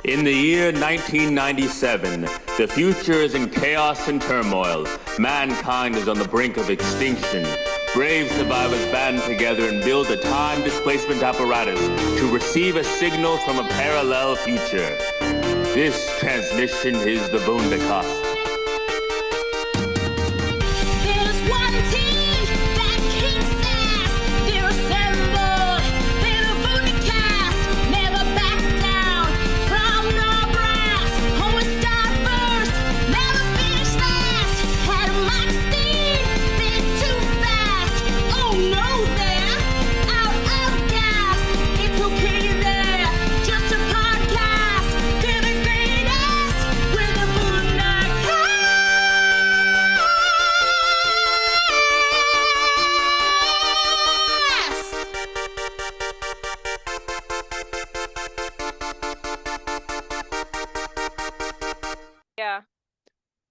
In the year 1997, the future is in chaos and turmoil. Mankind is on the brink of extinction. Brave survivors band together and build a time displacement apparatus to receive a signal from a parallel future. This transmission is the Wundercast.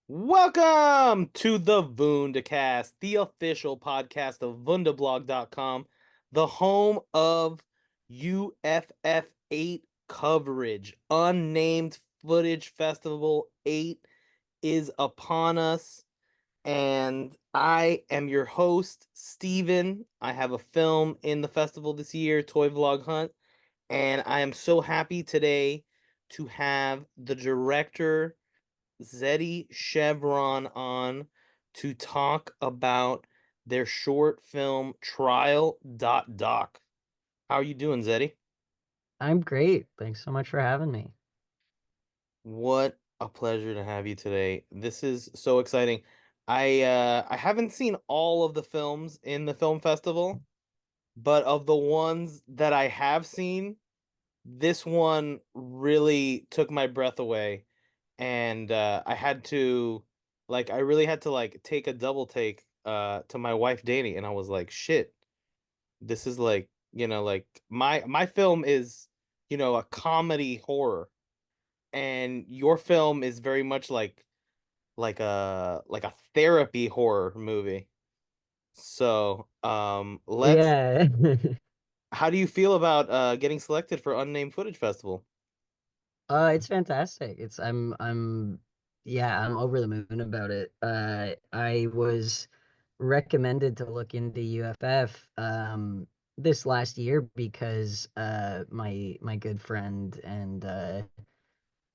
Welcome to the Wundercast, the official podcast of Wunderblog.com, the home of UFF8 coverage. Unnamed Footage Festival 8 is upon us, and I am your host, Stephen. I have a film in the festival this year, Toy Vlog Hunt, and I am so happy today to have the director, Zeddy Chevron, on to talk about their short film Trial.doc. How are you doing, Zeddy? I'm great. Thanks so much for having me. What a pleasure to have you today. This is so exciting. I haven't seen all of the films in the film festival, but of the ones that I have seen, this one really took my breath away. And I had to, I really had to take a double take to my wife Danny, and I was like, shit, this is my film is, a comedy horror, and your film is very much like a therapy horror movie. So let's Yeah. how do you feel about getting selected for Unnamed Footage Festival? It's fantastic. I'm over the moon about it. I was recommended to look into UFF this last year because my good friend and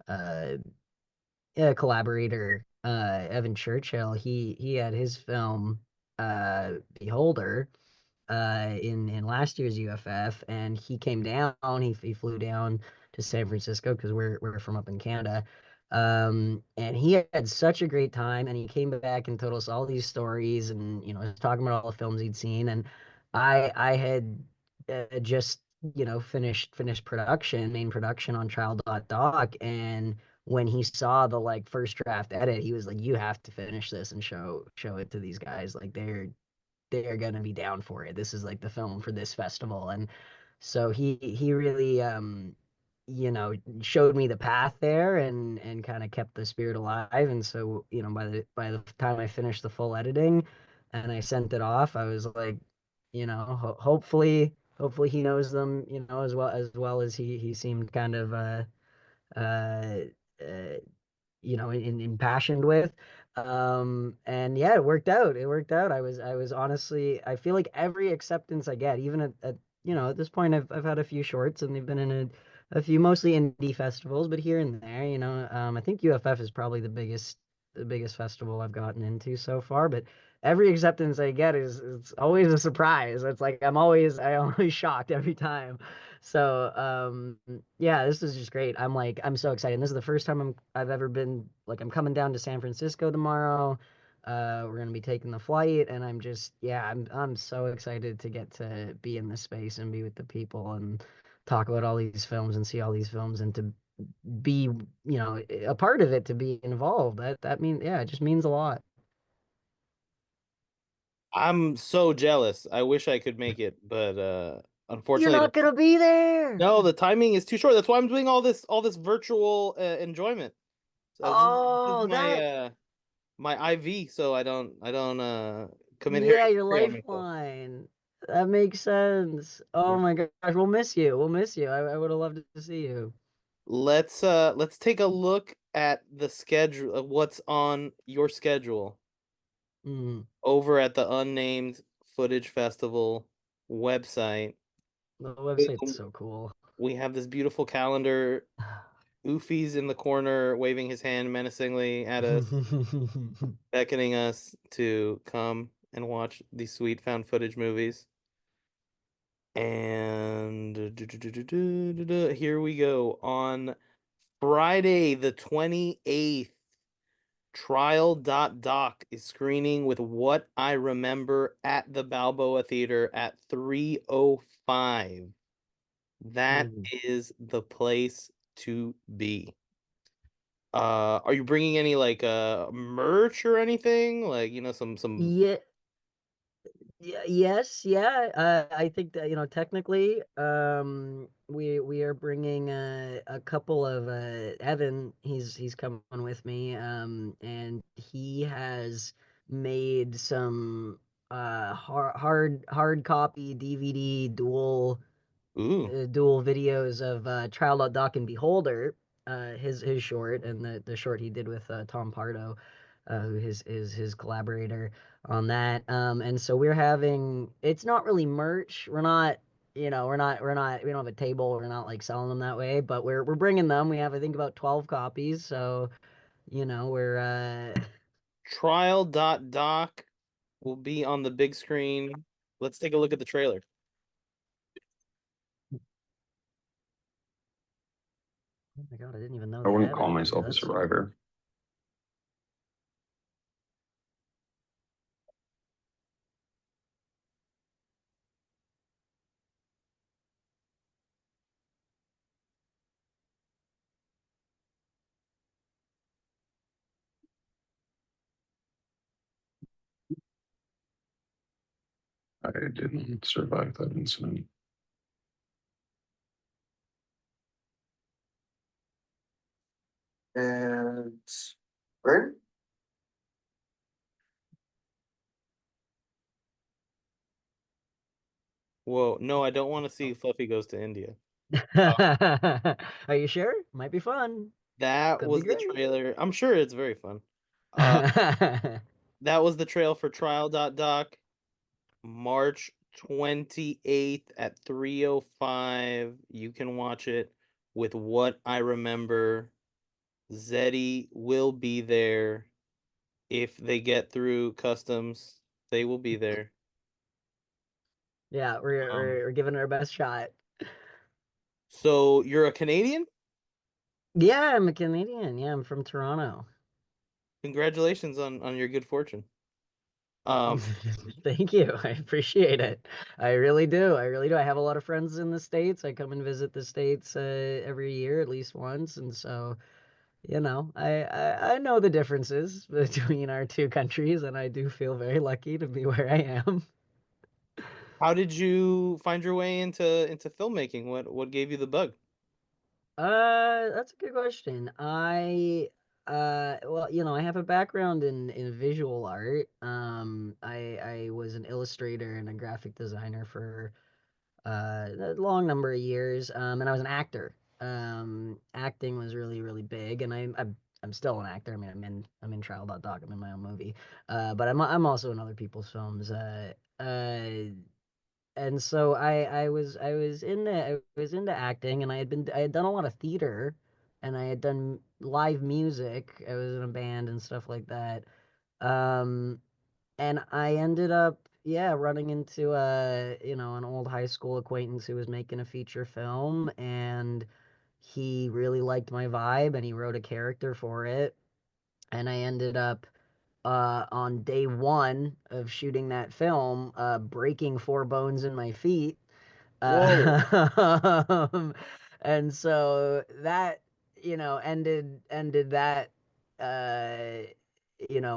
uh collaborator Evan Churchill, he had his film Beholder in last year's UFF, and he came down. He flew down to San Francisco because we're from up in Canada, and he had such a great time. And he came back and told us all these stories, and was talking about all the films he'd seen. And I had just finished main production on Trial.doc, and when he saw the first draft edit, he was like, "You have to finish this and show it to these guys. Like they're gonna be down for it. This is like the film for this festival." And so he really showed me the path there, and kind of kept the spirit alive. And so by the time I finished the full editing and I sent it off, I was like, hopefully he knows them, as well as he seemed kind of uh, uh impassioned with. And yeah, it worked out. I was honestly, I feel like every acceptance I get, even at this point, I've had a few shorts, and they've been in a few mostly indie festivals, but here and there, I think UFF is probably the biggest festival I've gotten into so far. But every acceptance I get is it's always a surprise. It's like I'm always shocked every time. So yeah, this is just great. I'm so excited. And this is the first time I've ever been, I'm coming down to San Francisco tomorrow. We're gonna be taking the flight, and I'm so excited to get to be in this space and be with the people and talk about all these films and see all these films, and to be, a part of it, to be involved. That means, yeah, it just means a lot. I'm so jealous. I wish I could make it, but You're unfortunately, not gonna be there. no, the timing is too short. That's why I'm doing all this virtual enjoyment. So this is Oh, my that, my IV, so I don't commit yeah, your heresy on myself. lifeline. That makes sense. Yeah. Oh my gosh, we'll miss you. We'll miss you. I would have loved to see you. Let's take a look at the schedule of what's on your schedule Mm, over at the Unnamed Footage Festival website. the website's so cool. We have this beautiful calendar. Oofy's in the corner, waving his hand menacingly at us, beckoning us to come and watch these sweet found footage movies. And here we go. On Friday, the 28th, Trial.doc is screening with What I Remember at the Balboa Theater at 3:05. That Mm. is the place to be. Are you bringing any like merch or anything? Like, some Yeah, yeah, yes, yeah. I think that, technically, we are bringing a couple of Evan. He's coming with me, and he has made some hard copy DVD ooh, dual videos of Trial.doc and Beholder, his short, and the short he did with Tom Pardo, who is his collaborator on that. And so we're having, it's not really merch. We're not, we don't have a table. We're not like selling them that way, but we're bringing them. We have, I think, about 12 copies. So, we're, Trial.doc will be on the big screen. Let's take a look at the trailer. oh my God, I didn't even know I they wouldn't had a call movie. myself a That's survivor. I didn't survive that incident. And where? Whoa, no, I don't want to see Fluffy Goes to India. Are you sure? Might be fun. That Could be was the great. trailer. I'm sure it's very fun. Uh, that was the trail for Trial.doc, March 28th at 3:05. You can watch it with What I Remember. Zeddy will be there. If they get through customs, they will be there. Yeah, we're, Um, we're we're giving it our best shot. so you're a Canadian? Yeah, I'm a Canadian. Yeah, I'm from Toronto. Congratulations on your good fortune. Um, Thank you. I appreciate it. I really do. I really do. I have a lot of friends in the States. I come and visit the States every year at least once, and so, I know the differences between our two countries, and I do feel very lucky to be where I am. how did you find your way into filmmaking? What gave you the bug? That's a good question. Well, I have a background in visual art. I was an illustrator and a graphic designer for a long number of years. And I was an actor. Acting was really, really big, and I'm still an actor. I mean, I'm in Trial.doc. I'm in my own movie. But I'm also in other people's films. And so I was into acting, and I had done a lot of theater, and I had done live music. I was in a band and stuff like that. Um, and I ended up, yeah, running into an old high school acquaintance who was making a feature film, and he really liked my vibe, and he wrote a character for it, and I ended up on day one of shooting that film, breaking 4 bones in my feet. Whoa. Um, and so that, ended that, uh,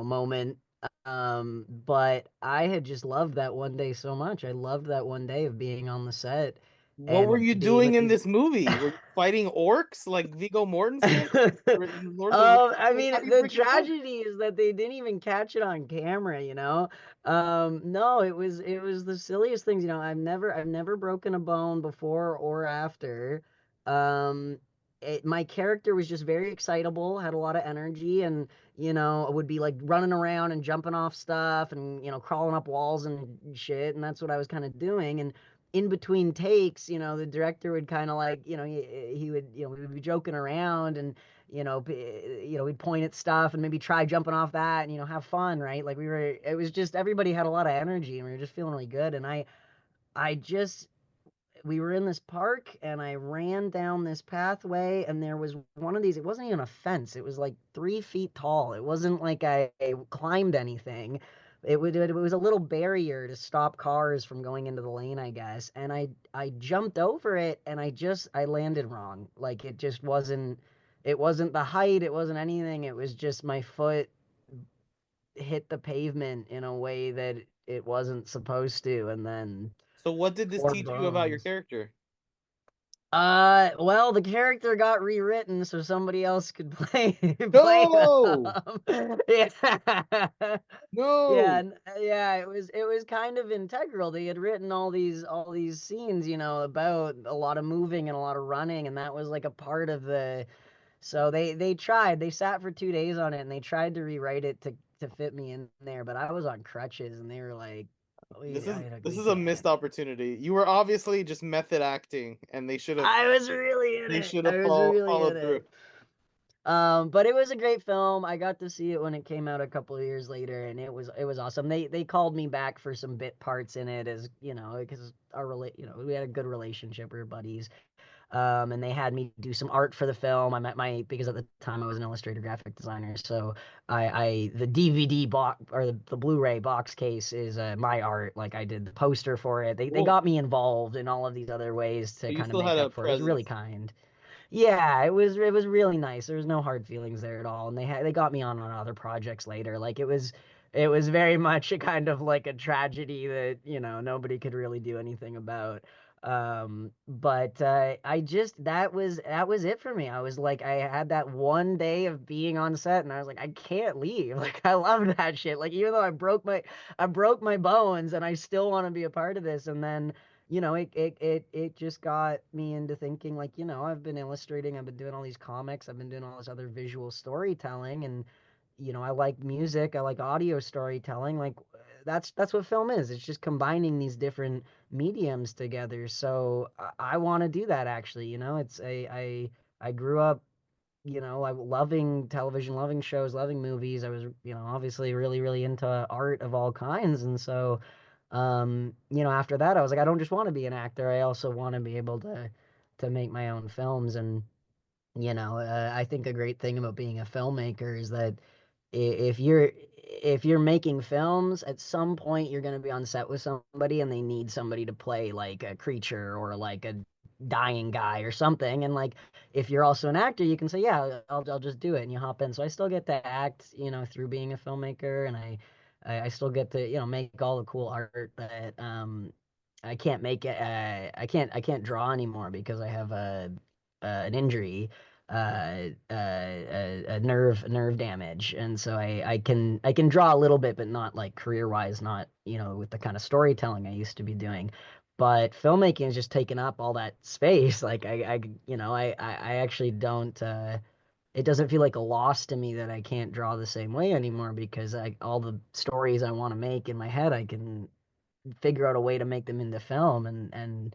moment. But I had just loved that one day so much. I loved that one day of being on the set What were and you being doing with in these. this movie? Were you fighting orcs like Viggo Mortensen or in Lord of the Rings? I Like, mean, how do you the break a bone? tragedy is that they didn't even catch it on camera. No, it was the silliest things. I've never broken a bone before or after. Um, my character was just very excitable, had a lot of energy, and would be like running around and jumping off stuff and crawling up walls and shit, and that's what I was kind of doing. And in between takes, the director would kind of like, he would, we would be joking around and we'd point at stuff and maybe try jumping off that and have fun, right? Like it was just everybody had a lot of energy and we were just feeling really good. And I just we were in this park and I ran down this pathway and there was one of these, it wasn't even a fence. It was like 3 feet tall. It wasn't like I climbed anything. It was a little barrier to stop cars from going into the lane, I guess. And I jumped over it and I landed wrong. Like it wasn't the height, it wasn't anything. It was just my foot hit the pavement in a way that it wasn't supposed to. And then So what did this four teach you about your bones. character? Well, the character got rewritten so somebody else could play No! them. Yeah. No! Yeah, it was kind of integral. They had written all these scenes, about a lot of moving and a lot of running, and that was like a part of the so they sat for 2 days on it and they tried to rewrite it to fit me in there, but I was on crutches and they were like, This we is a missed can't. opportunity. You were obviously just method acting, and they should have I was really in it. I was really in followed through. it. But it was a great film. I got to see it when it came out a couple of years later, and it was awesome. They called me back for some bit parts in it, as because we had a good relationship. We were buddies. And they had me do some art for the film. I met because at the time I was an illustrator graphic designer, so the DVD box or the Blu-ray box case is my art. Like I did the poster for it. They Cool. got me involved in all of these other ways to So you kind of still had make a up for it. It was really presence. kind. Yeah, it was really nice. There was no hard feelings there at all, and they got me on other projects later. Like it was very much a kind of like a tragedy that nobody could really do anything about. But I just that was it for me. I was like I had that one day of being on set, and I was like I can't leave. Like I love that shit. Like even though I broke my bones, and I still want to be a part of this, and then it just got me into thinking like, I've been illustrating, I've been doing all these comics, I've been doing all this other visual storytelling, and I like music, I like audio storytelling. Like that's what film is. It's just combining these different mediums together. So I want to do that actually. I grew up like loving television, loving shows, loving movies. I was, obviously really, really into art of all kinds. And so, after that, I was like, I don't just want to be an actor. I also want to be able to make my own films. And, I think a great thing about being a filmmaker is that if you're making films, at some point you're going to be on set with somebody and they need somebody to play like a creature or like a dying guy or something. And like if you're also an actor, you can say, yeah, I'll just do it, and you hop in. So I still get to act, through being a filmmaker, and I still get to make all the cool art that I can't make it. I can't draw anymore because I have an injury, a nerve damage, and so I can draw a little bit, but not like career wise, not with the kind of storytelling I used to be doing. But filmmaking has just taken up all that space. Like I actually don't. It doesn't feel like a loss to me that I can't draw the same way anymore because all the stories I want to make in my head, I can figure out a way to make them into film, and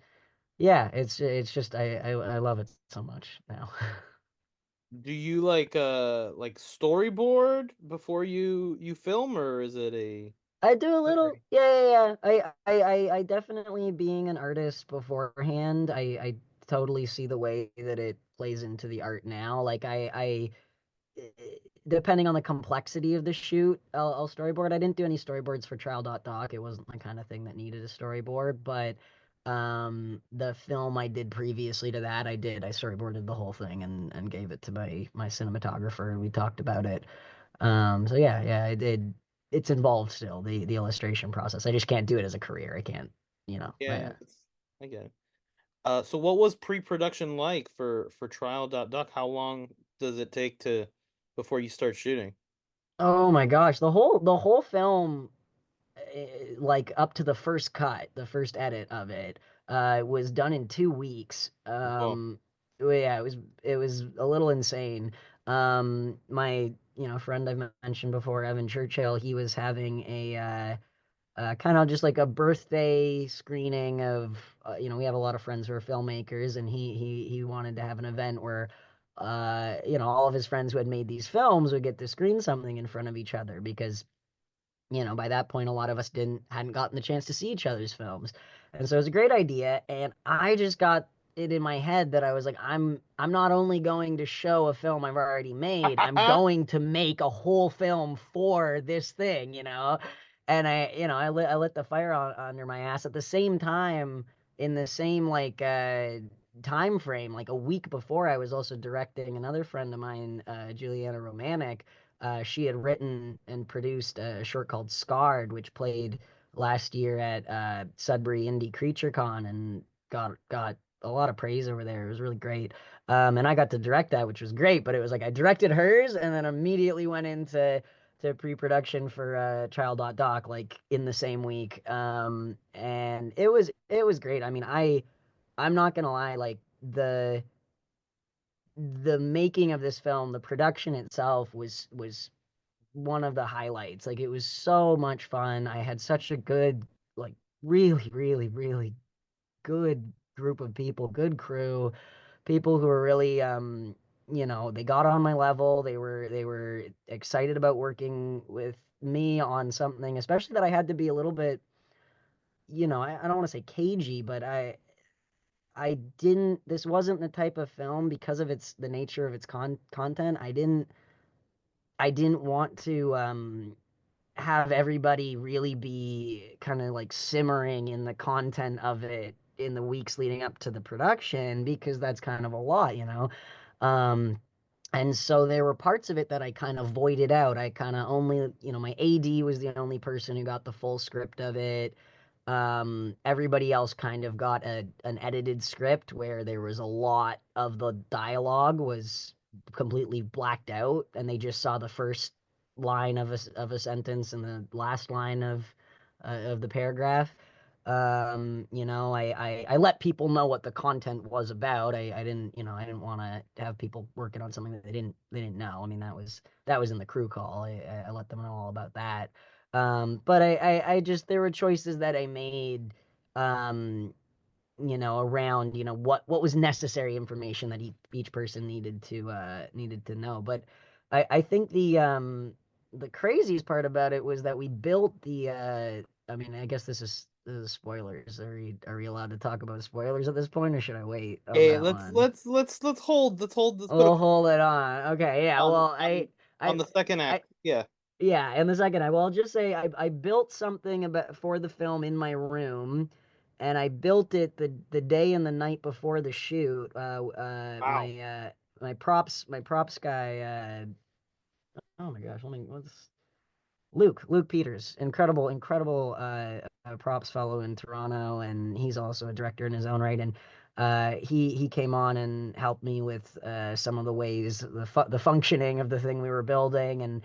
yeah, it's just I love it so much now. Do you like storyboard before you film, or is it a I do a little, yeah. I definitely being an artist beforehand, I totally see the way that it plays into the art now. Like depending on the complexity of the shoot, I'll storyboard. I didn't do any storyboards for Trial.doc. It wasn't my kind of thing that needed a storyboard, but the film I did previously to that, I storyboarded the whole thing and gave it to my cinematographer and we talked about it. So yeah, it's involved still, the illustration process. I just can't do it as a career. I can't, yeah? yeah. I get it. So what was pre-production like for Trial.doc? How long does it take to before you start shooting? Oh my gosh, the whole film, like up to the first cut, the first edit of it, was done in 2 weeks. Whoa. yeah, it was a little insane. My friend I've mentioned before, Evan Churchill, he was having a kind of just like a birthday screening of we have a lot of friends who are filmmakers, and he wanted to have an event where all of his friends who had made these films would get to screen something in front of each other, because by that point, a lot of us hadn't gotten the chance to see each other's films. And so it was a great idea. And I just got it in my head that I was like, I'm not only going to show a film I've already made, I'm going to make a whole film for this thing, And I lit the fire under my ass at the same time, in the same like time frame, like a week before. I was also directing another friend of mine, Juliana Romanek. She had written and produced a short called Scarred, which played last year at Sudbury Indie Creature Con and got a lot of praise over there. It was really great. And I got to direct that, which was great. But it was like I directed hers and then immediately went into pre-production for Trial.doc like in the same week. And it was great. I mean, I'm not gonna lie, like the making of this film, the production itself was one of the highlights. Like, it was so much fun. I had such a good, like, really, really, really good group of people, good crew, people who were really they got on my level. They were excited about working with me on something, especially that I had to be a little bit, I don't want to say cagey, but I didn't this wasn't the type of film, because of the nature of its content. I didn't want to have everybody really be kind of like simmering in the content of it in the weeks leading up to the production, because that's kind of a lot. Um, and so there were parts of it that I kind of voided out. I kind of only, my AD was the only person who got the full script of it. Everybody else kind of got an edited script where there was a lot of the dialogue was completely blacked out, and they just saw the first line of a sentence and the last line of the paragraph. I let people know what the content was about. I didn't want to have people working on something that they didn't know. I mean, that was in the crew call. I let them know all about that. But I just, there were choices that I made, um, around, what was necessary information that each person needed to know. But I think the craziest part about it was that we built I mean, I guess this is spoilers. Are we allowed to talk about spoilers at this point, or should I wait on Hey, that let's one? let's let's let's hold let's put a We'll hold it on. Okay, yeah. on Well, on I on the second I act. Yeah. yeah, in the second, I'll just say I built something about for the film in my room, and I built it the day and the night before the shoot. Wow. My props guy. Oh my gosh, what's Luke Peters, incredible props fellow in Toronto, and he's also a director in his own right. And he came on and helped me with some of the ways the functioning of the thing we were building, and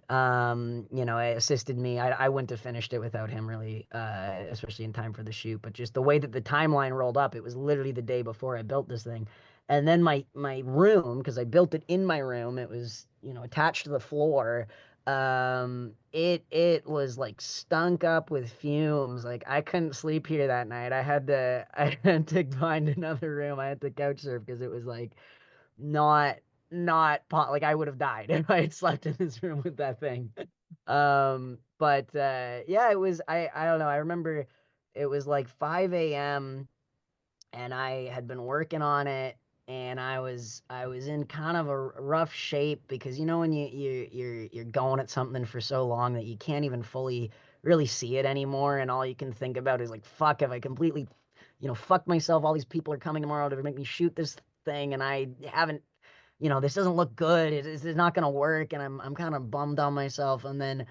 it assisted me. I wouldn't have finished it without him, really, especially in time for the shoot. But just the way that the timeline rolled up, it was literally the day before I built this thing. And then my room, because I built it in my room, it was, attached to the floor. It was like stunk up with fumes. Like, I couldn't sleep here that night. I had to find another room. I had to couch surf, because it was like not like I would have died if I had slept in this room with that thing. But yeah, it was, I don't know. I remember it was like 5 a.m. and I had been working on it, and I was in kind of a rough shape, because when you're going at something for so long that you can't even fully really see it anymore, and all you can think about is like, fuck, have I completely fucked myself? All these people are coming tomorrow to make me shoot this thing, and I haven't, this doesn't look good. It's not gonna work, and I'm kind of bummed on myself. And then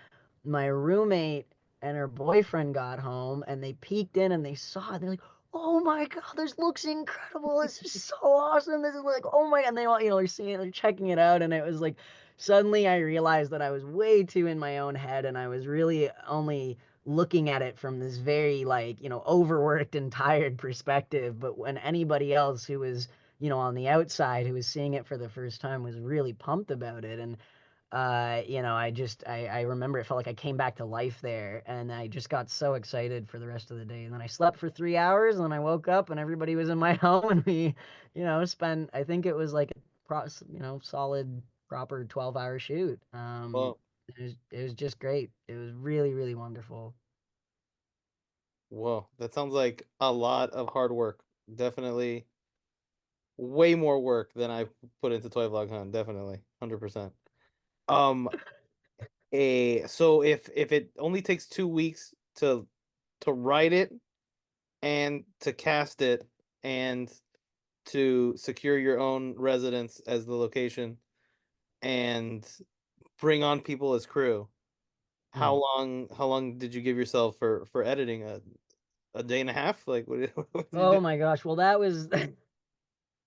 my roommate and her boyfriend got home, and they peeked in and they saw it. They're like, "Oh my god, this looks incredible! This is so awesome! This is like, oh my!" And they all, they're seeing it, they're checking it out, and it was like, suddenly I realized that I was way too in my own head, and I was really only looking at it from this very, like, overworked and tired perspective. But when anybody else who was on the outside who was seeing it for the first time was really pumped about it. And I remember it felt like I came back to life there, and I just got so excited for the rest of the day. And then I slept for 3 hours, and then I woke up and everybody was in my home, and we, spent, I think it was like solid proper 12-hour shoot. Well, It was just great. It was really, really wonderful. whoa, that sounds like a lot of hard work. Definitely way more work than I put into Toy Vlog Hunt. Definitely, 100%. Um, so if it only takes 2 weeks to write it and to cast it and to secure your own residence as the location and bring on people as crew, how long did you give yourself for editing? A day and a half? Like what did you Oh do? my gosh. Well, that was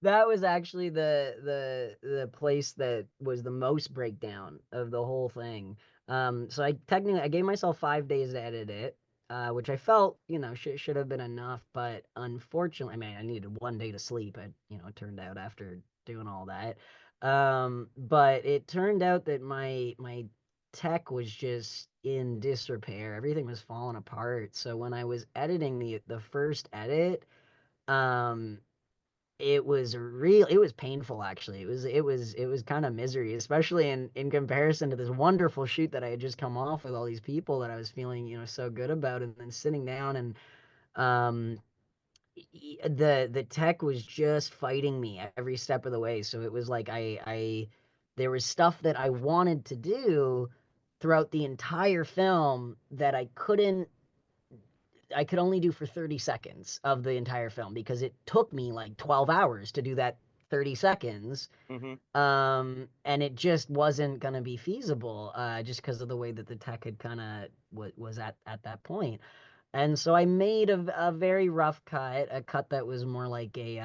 that was actually the place that was the most breakdown of the whole thing. So I gave myself 5 days to edit it, which I felt, should have been enough, but unfortunately, I mean, I needed 1 day to sleep. It turned out after doing all that. But it turned out that my tech was just in disrepair. Everything was falling apart. So when I was editing the first edit, um it was painful actually. It was kind of misery, especially in comparison to this wonderful shoot that I had just come off with all these people that I was feeling, so good about, and then sitting down and um the tech was just fighting me every step of the way. So it was like I there was stuff that I wanted to do throughout the entire film that I could only do for 30 seconds of the entire film because it took me like 12 hours to do that 30 seconds. Mm-hmm. And it just wasn't going to be feasible, just because of the way that the tech had kind of was at that point. And so I made a very rough cut, a cut that was more like a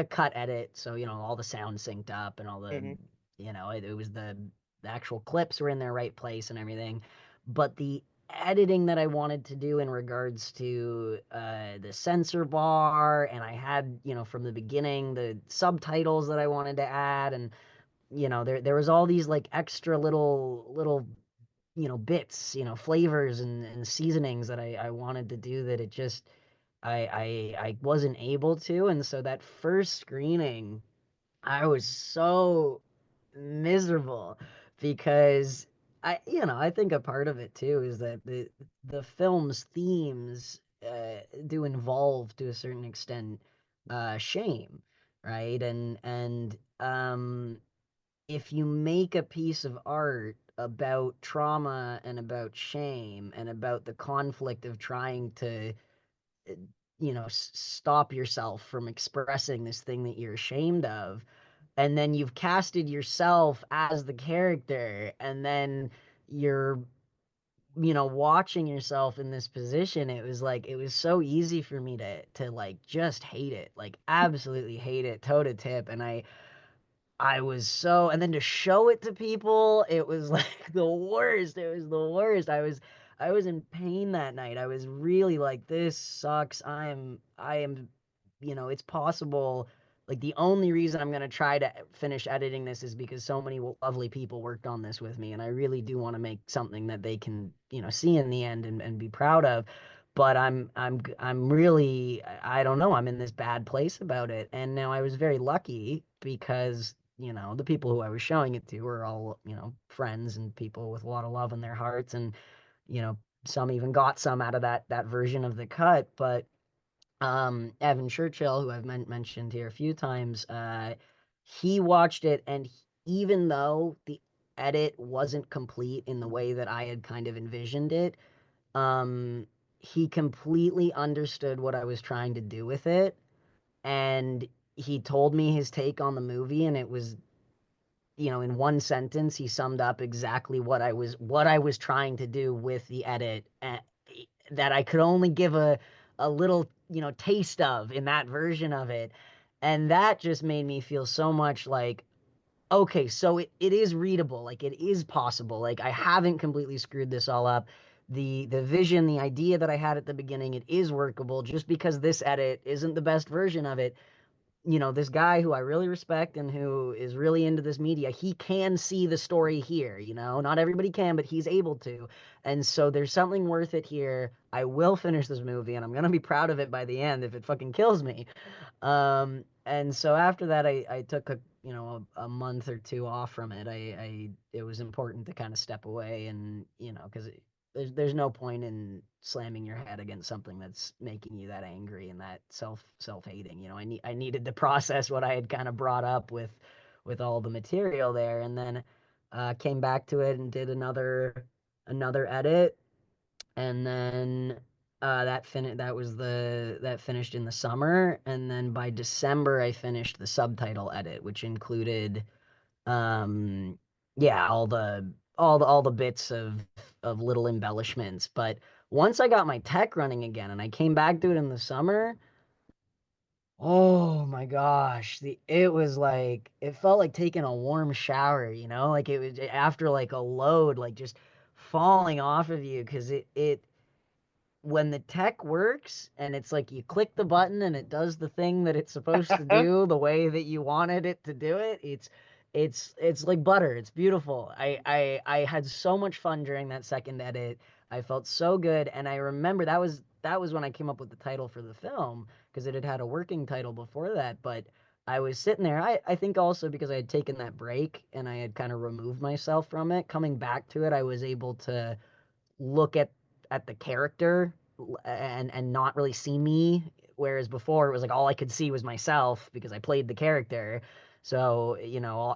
cut edit. So, all the sound synced up and all the, Mm-hmm. it was the actual clips were in their right place and everything. But the editing that I wanted to do in regards to the censor bar, and I had, from the beginning, the subtitles that I wanted to add, and there was all these like extra little bits, flavors and seasonings that I wanted to do that it just I wasn't able to. And so that first screening, I was so miserable because I think a part of it too is that the film's themes do involve to a certain extent shame, right? And if you make a piece of art about trauma and about shame and about the conflict of trying to uh, stop yourself from expressing this thing that you're ashamed of, and then you've casted yourself as the character, and then you're watching yourself in this position, it was so easy for me to like just hate it, like absolutely hate it toe to tip. And I was so, and then to show it to people, it was like the worst. It was the worst. I was in pain that night. I was really like, this sucks. I am, it's possible. Like the only reason I'm going to try to finish editing this is because so many lovely people worked on this with me. And I really do want to make something that they can, see in the end and be proud of. But I'm really, I don't know, I'm in this bad place about it. And now I was very lucky because the people who I was showing it to were all, friends and people with a lot of love in their hearts. And, you know, some even got some out of that version of the cut. But Evan Churchill, who I've mentioned here a few times, he watched it, and even though the edit wasn't complete in the way that I had kind of envisioned it, um, he completely understood what I was trying to do with it. And he told me his take on the movie, and it was, in one sentence, he summed up exactly what I was trying to do with the edit, that I could only give a little, taste of in that version of it. And that just made me feel so much like, okay, so it is readable, like it is possible. Like I haven't completely screwed this all up. The vision, the idea that I had at the beginning, it is workable. Just because this edit isn't the best version of it, this guy who I really respect and who is really into this media, he can see the story here, not everybody can, but he's able to. And so there's something worth it here. I will finish this movie and I'm going to be proud of it by the end if it fucking kills me. And so after that, I took a month or two off from it. It was important to kind of step away and, because there's no point in slamming your head against something that's making you that angry and that self-hating. I needed to process what I had kind of brought up with all the material there, and then came back to it and did another edit, and then that finished in the summer, and then by December I finished the subtitle edit, which included um yeah, all the bits of little embellishments. But once I got my tech running again and I came back to it in the summer, oh my gosh, it was like, it felt like taking a warm shower, like it was after like a load, like just falling off of you, because it when the tech works and it's like you click the button and it does the thing that it's supposed to do the way that you wanted it to do it, it's like butter. It's beautiful. I had so much fun during that second edit. I felt so good, and I remember that was when I came up with the title for the film, because it had a working title before that. But I was sitting there, I think also because I had taken that break and I had kind of removed myself from it. Coming back to it, I was able to look at the character and not really see me, whereas before it was like all I could see was myself because I played the character. So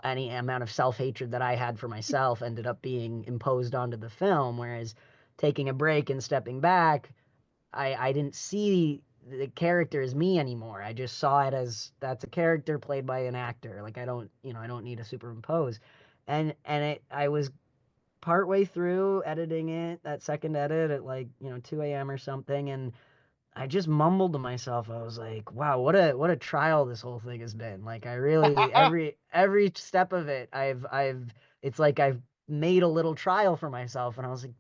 any amount of self-hatred that I had for myself ended up being imposed onto the film, whereas taking a break and stepping back, I didn't see the character as me anymore. I just saw it as, that's a character played by an actor. Like, I don't need to superimpose. I was partway through editing it, that second edit, at like 2 a.m. or something, and I just mumbled to myself. I was like, wow, what a trial this whole thing has been. Like, I really, every step of it, it's like I've made a little trial for myself. And I was like,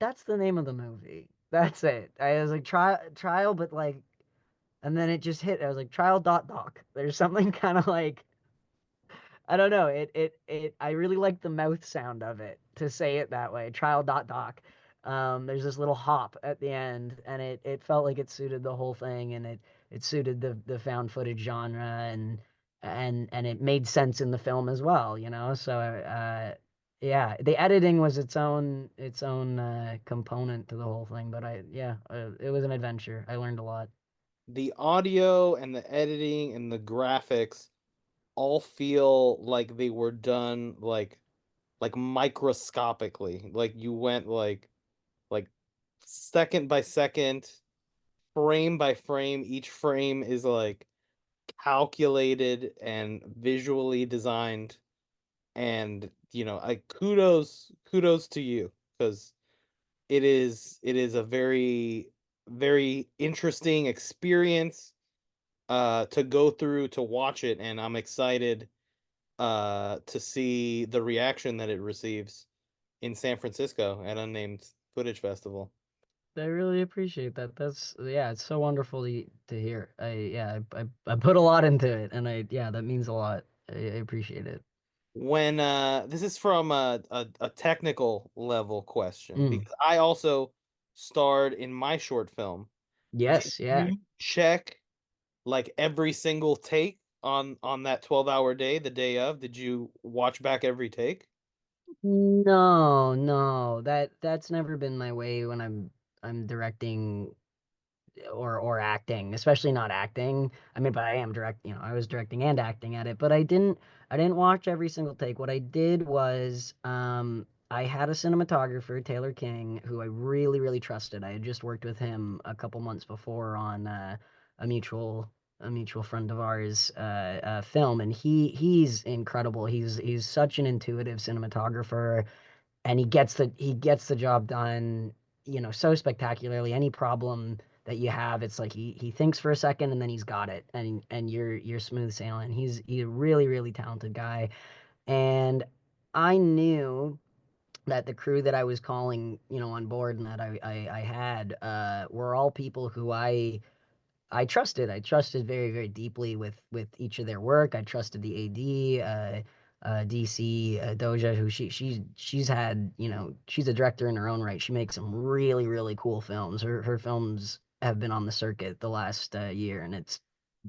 that's the name of the movie, that's it. I was like, trial, but like, and then it just hit. I was like, Trial.doc. There's something kind of like, I don't know. I really like the mouth sound of it, to say it that way. Trial.doc. There's this little hop at the end, and it felt like it suited the whole thing, and it suited the found footage genre, and it made sense in the film as well, So yeah, the editing was its own component to the whole thing, but it was an adventure. I learned a lot. The audio and the editing and the graphics all feel like they were done like microscopically. Like you went like second by second, frame by frame. Each frame is like calculated and visually designed. And I kudos to you, because it is a very, very interesting experience to go through, to watch it, and I'm excited to see the reaction that it receives in San Francisco at Unnamed Footage Festival. I really appreciate that. It's so wonderful to hear. I put a lot into it, and that means a lot. I appreciate it. When this is from a technical level question, Mm. because I also starred in my short film. Did Yes, yeah. you check like every single take on that 12-hour day, the day of? Did you watch back every take? No, no, that's never been my way when I'm directing or acting, especially not acting. I mean, but I am I was directing and acting at it, but I didn't watch every single take. What I did was I had a cinematographer, Taylor King, who I really, really trusted. I had just worked with him a couple months before on a mutual a mutual friend of ours film, and he's incredible. He's such an intuitive cinematographer, and he gets the job done, so spectacularly. Any problem that you have, it's like he thinks for a second and then he's got it, and you're smooth sailing. He's a really, really talented guy, and I knew that the crew that I was calling, on board, and that I had, were all people who I trusted very, very deeply with each of their work. I trusted the AD, DC, Doja, who she's had, you know, she's a director in her own right. She makes some really, really cool films. Her films have been on the circuit the last year, and it's,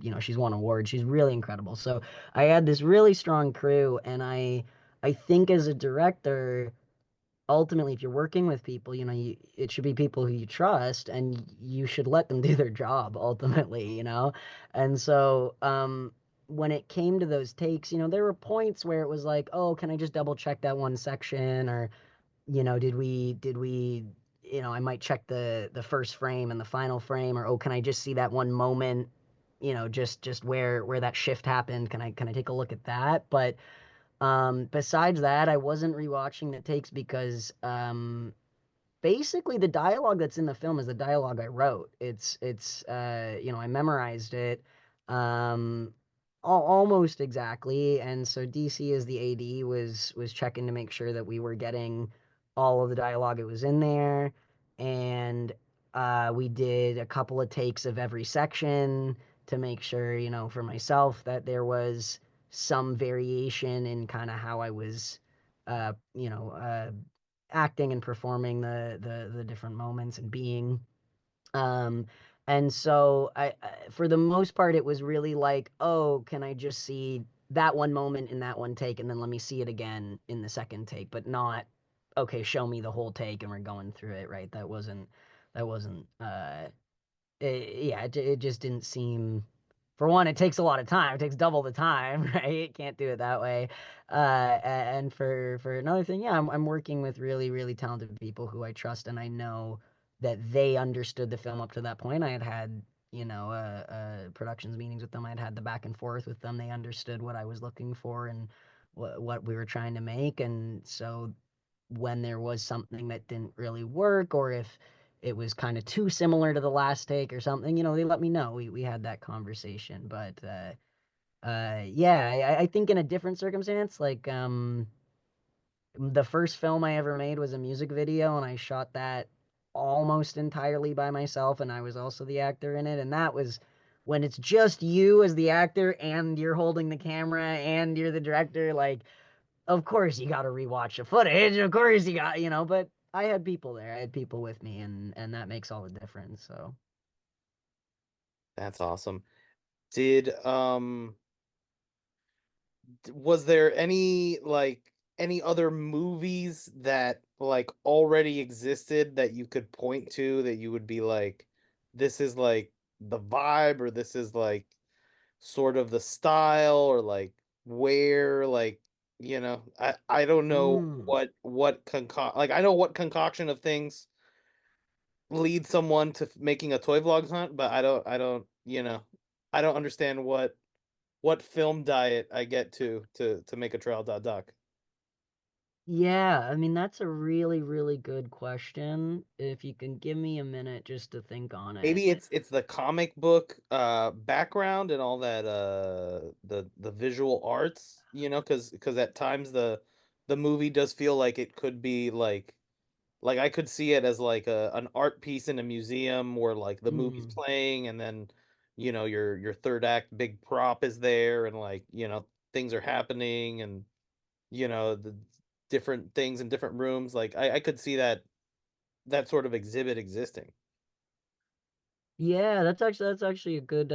you know, she's won awards. She's really incredible. So I had this really strong crew, and I think as a director, ultimately, if you're working with people, you know, it should be people who you trust, and you should let them do their job ultimately, you know? And so, when it came to those takes, you know, there were points where it was like, oh, can I just double check that one section? Or, you know, did we, you know, I might check the first frame and the final frame, or, oh, can I just see that one moment, you know, just where that shift happened? Can I take a look at that? But besides that, I wasn't rewatching the takes because basically the dialogue that's in the film is the dialogue I wrote. It's you know, I memorized it um almost exactly. And so DC as the AD was checking to make sure that we were getting all of the dialogue that was in there. And we did a couple of takes of every section to make sure, you know, for myself that there was some variation in kind of how I was you know, acting and performing the different moments and being. Um, and so for the most part, it was really like, oh, can I just see that one moment in that one take, and then let me see it again in the second take, but not, okay, show me the whole take and we're going through it, right? That wasn't yeah, it just didn't seem. For one, it takes a lot of time. It takes double the time, right? Can't do it that way. And for another thing, yeah, I'm working with really, really talented people who I trust, and I know that they understood the film up to that point. I had you know, productions meetings with them. I had the back and forth with them. They understood what I was looking for and what we were trying to make. And so when there was something that didn't really work, or if it was kind of too similar to the last take or something, you know, they let me know. We had that conversation. But yeah, I think in a different circumstance, like the first film I ever made was a music video, and I shot that almost entirely by myself, and I was also the actor in it. And that was when it's just you as the actor and you're holding the camera and you're the director, like, of course you got to rewatch the footage. Of course you got, you know, but I had people there. I had people with me, and that makes all the difference. So That's awesome. Did was there any other movies that like already existed that you could point to that you would be like, this is like the vibe, or this is like sort of the style, or like where, like, you know, I don't know mm. like, I know what concoction of things lead someone to making a toy vlogs hunt, but I don't, you know, I don't understand what film diet I get to make a Trial.doc. Yeah, I mean, that's a really, really good question. If you can give me a minute just to think on it. Maybe it's the comic book background and all that the visual arts, you know, because at times the movie does feel like it could be like I could see it as like an art piece in a museum where like the movie's Mm. playing, and then, you know, your third act big prop is there, and like, you know, things are happening, and, you know, the different things in different rooms. Like I could see that sort of exhibit existing. Yeah, that's actually a good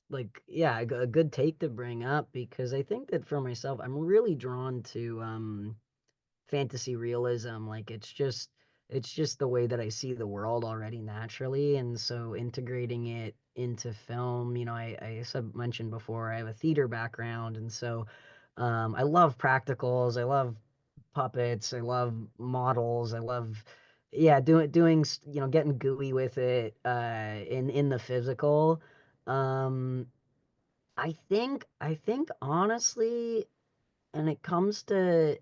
like, yeah, a good take to bring up, because I think that for myself, I'm really drawn to fantasy realism. Like, it's just the way that I see the world already naturally. And so integrating it into film, you know, I mentioned before, I have a theater background, and so I love practicals, I love puppets, I love models, I love, yeah, doing you know, getting gooey with it in the physical. um I think honestly, and it comes to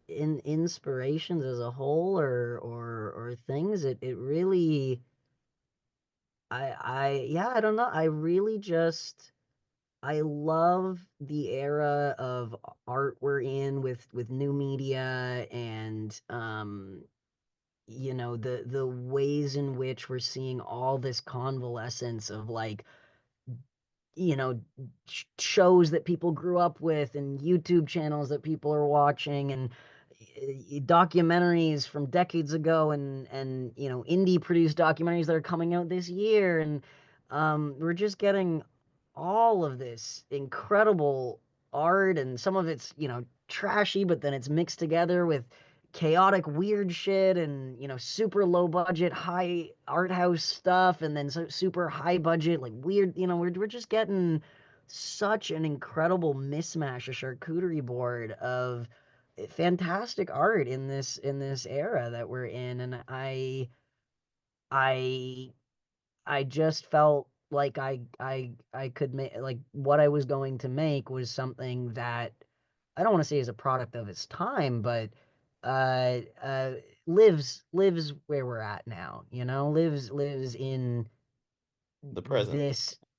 in inspirations as a whole, or things, it really, I yeah, I don't know, I really just, I love the era of art we're in with new media. And you know, the ways in which we're seeing all this convalescence of like, you know, shows that people grew up with and YouTube channels that people are watching and documentaries from decades ago and you know, indie produced documentaries that are coming out this year. And we're just getting all of this incredible art, and some of it's, you know, trashy, but then it's mixed together with chaotic weird shit and, you know, super low budget high art house stuff, and then super high budget like weird, you know, we're just getting such an incredible mismatch, a charcuterie board of fantastic art in this era that we're in. And I I just felt like I could make, like, what I was going to make was something that I don't want to say is a product of its time, but uh uh lives where we're at now, you know, lives in The present.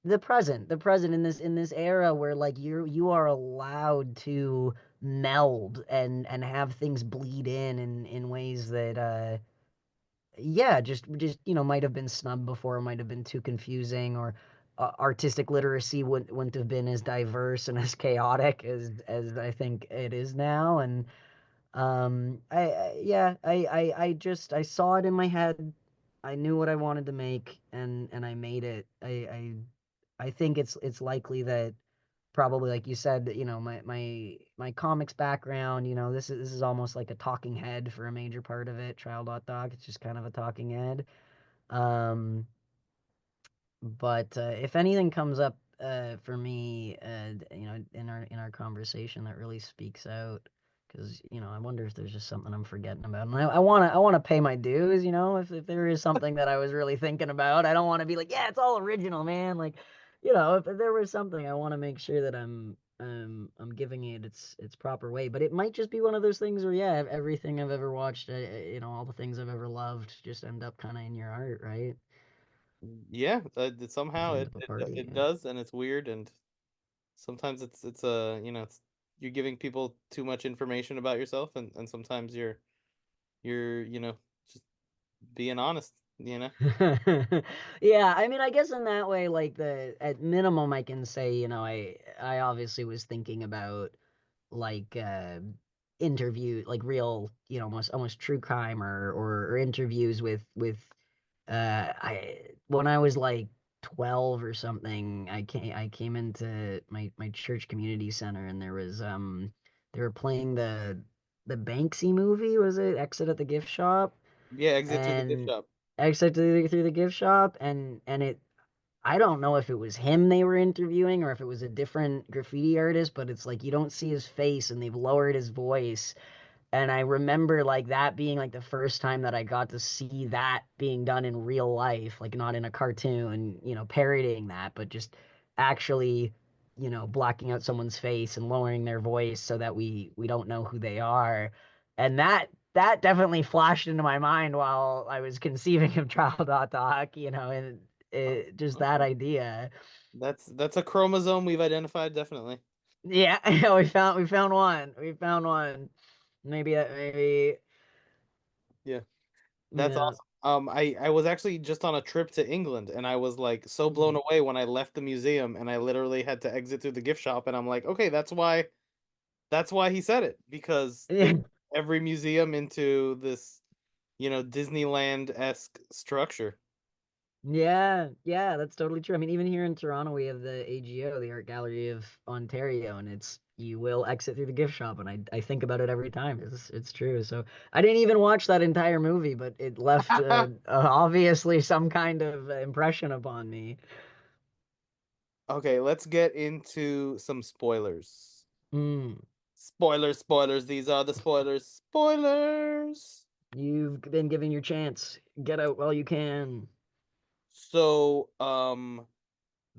the present in this era where like you are allowed to meld and have things bleed in ways that yeah, just you know, might have been snubbed before, might have been too confusing, or artistic literacy wouldn't have been as diverse and as chaotic as I think it is now. And yeah, I just I saw it in my head. I knew what I wanted to make, and I made it. I think it's likely that probably, like you said, you know, my comics background, you know, this is almost like a talking head for a major part of it. Trial.doc, it's just kind of a talking head. Um, but if anything comes up for me, you know, in our conversation that really speaks out, because you know, I wonder if there's just something I'm forgetting about, and I wanna pay my dues, you know, if there is something that I was really thinking about, I don't want to be like, yeah, it's all original, man. Like, you know, if there was something, I want to make sure that I'm giving it its proper way. But it might just be one of those things where, yeah, everything I've ever watched, you know, all the things I've ever loved just end up kind of in your art, right? Yeah, Just somehow ends up a party. it does, and it's weird, and sometimes it's you know, it's you're giving people too much information about yourself, and sometimes you're you know, just being honest, you know. Yeah, I mean, I guess in that way, like, the at minimum, I can say, you know, I obviously was thinking about like interview, like real, you know, almost true crime, or interviews with I when I was like 12 or something, I came into my church community center, and there was they were playing the Banksy movie, was it Exit at the Gift Shop? Yeah, exit through the gift And shop. Exit through the gift shop, and it, I don't know if it was him they were interviewing or if it was a different graffiti artist, but it's like you don't see his face and they've lowered his voice. And I remember like that being like the first time that I got to see that being done in real life, like not in a cartoon, you know, parodying that, but just actually, you know, blocking out someone's face and lowering their voice so that we don't know who they are. And that definitely flashed into my mind while I was conceiving of Trial.doc, you know, and just that Mhm. idea. That's a chromosome we've identified, definitely. Yeah, we found one. We found one. Maybe Yeah. That's yeah. awesome. I was actually just on a trip to England, and I was like so blown Mm. away when I left the museum, and I literally had to exit through the gift shop, and I'm like, okay, that's why he said it, because they Yeah. turned every museum into this, you know, Disneyland-esque structure. Yeah, yeah, that's totally true. I mean, even here in Toronto, we have the AGO, the Art Gallery of Ontario, and it's you will exit through the gift shop, and I think about it every time. It's true. So I didn't even watch that entire movie, but it left obviously some kind of impression upon me. Okay, let's get into some spoilers. Mm. Spoilers, spoilers. These are the spoilers. Spoilers. You've been given your chance. Get out while you can. So,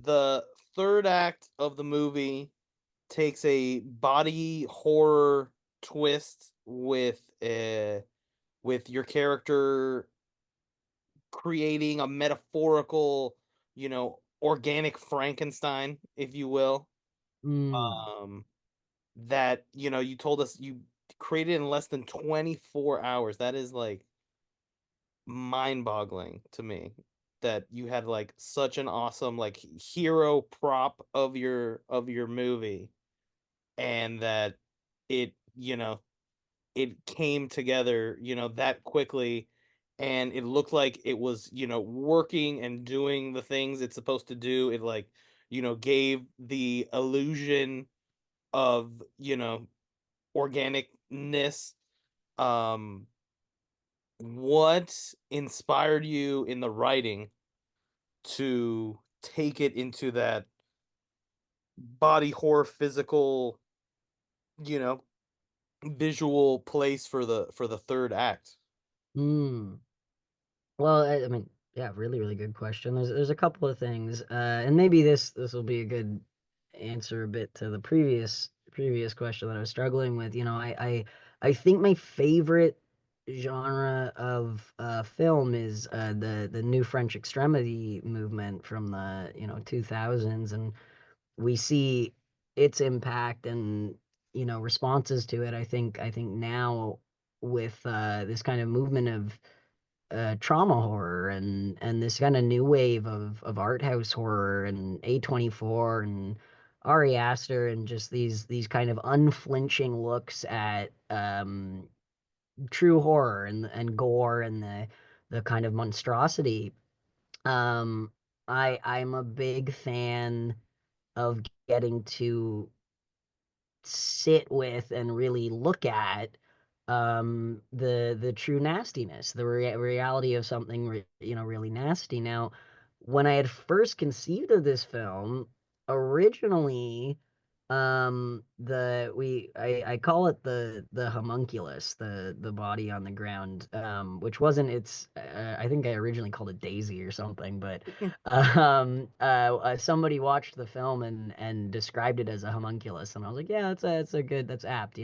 the third act of the movie takes a body horror twist with your character creating a metaphorical, you know, organic Frankenstein, if you will. Mm. Um, that, you know, you told us you created in less than 24 hours. That is like mind-boggling to me that you had like such an awesome like hero prop of your movie, and that it, it came together, that quickly, and it looked like it was, working and doing the things it's supposed to do. It like, gave the illusion of, organicness. Um, what inspired you in the writing to take it into that body horror physical, you know, visual place for the third act? Hmm. Well, I mean, yeah, really, really good question. There's a couple of things, and maybe this will be a good answer a bit to the previous question that I was struggling with. I think my favorite genre of film is the new French extremity movement from the 2000s, and we see its impact and responses to it. I think now with this kind of movement of trauma horror and this kind of new wave of art house horror and A24 and Ari Aster and just these kind of unflinching looks at true horror and gore and the kind of monstrosity. Um, I'm a big fan of getting to sit with and really look at the true nastiness, the reality of something really nasty. Now, when I had first conceived of this film, originally, I call it the homunculus, the body on the ground, which wasn't its I think I originally called it Daisy or something, but somebody watched the film and described it as a homunculus, and I was like, yeah, that's apt,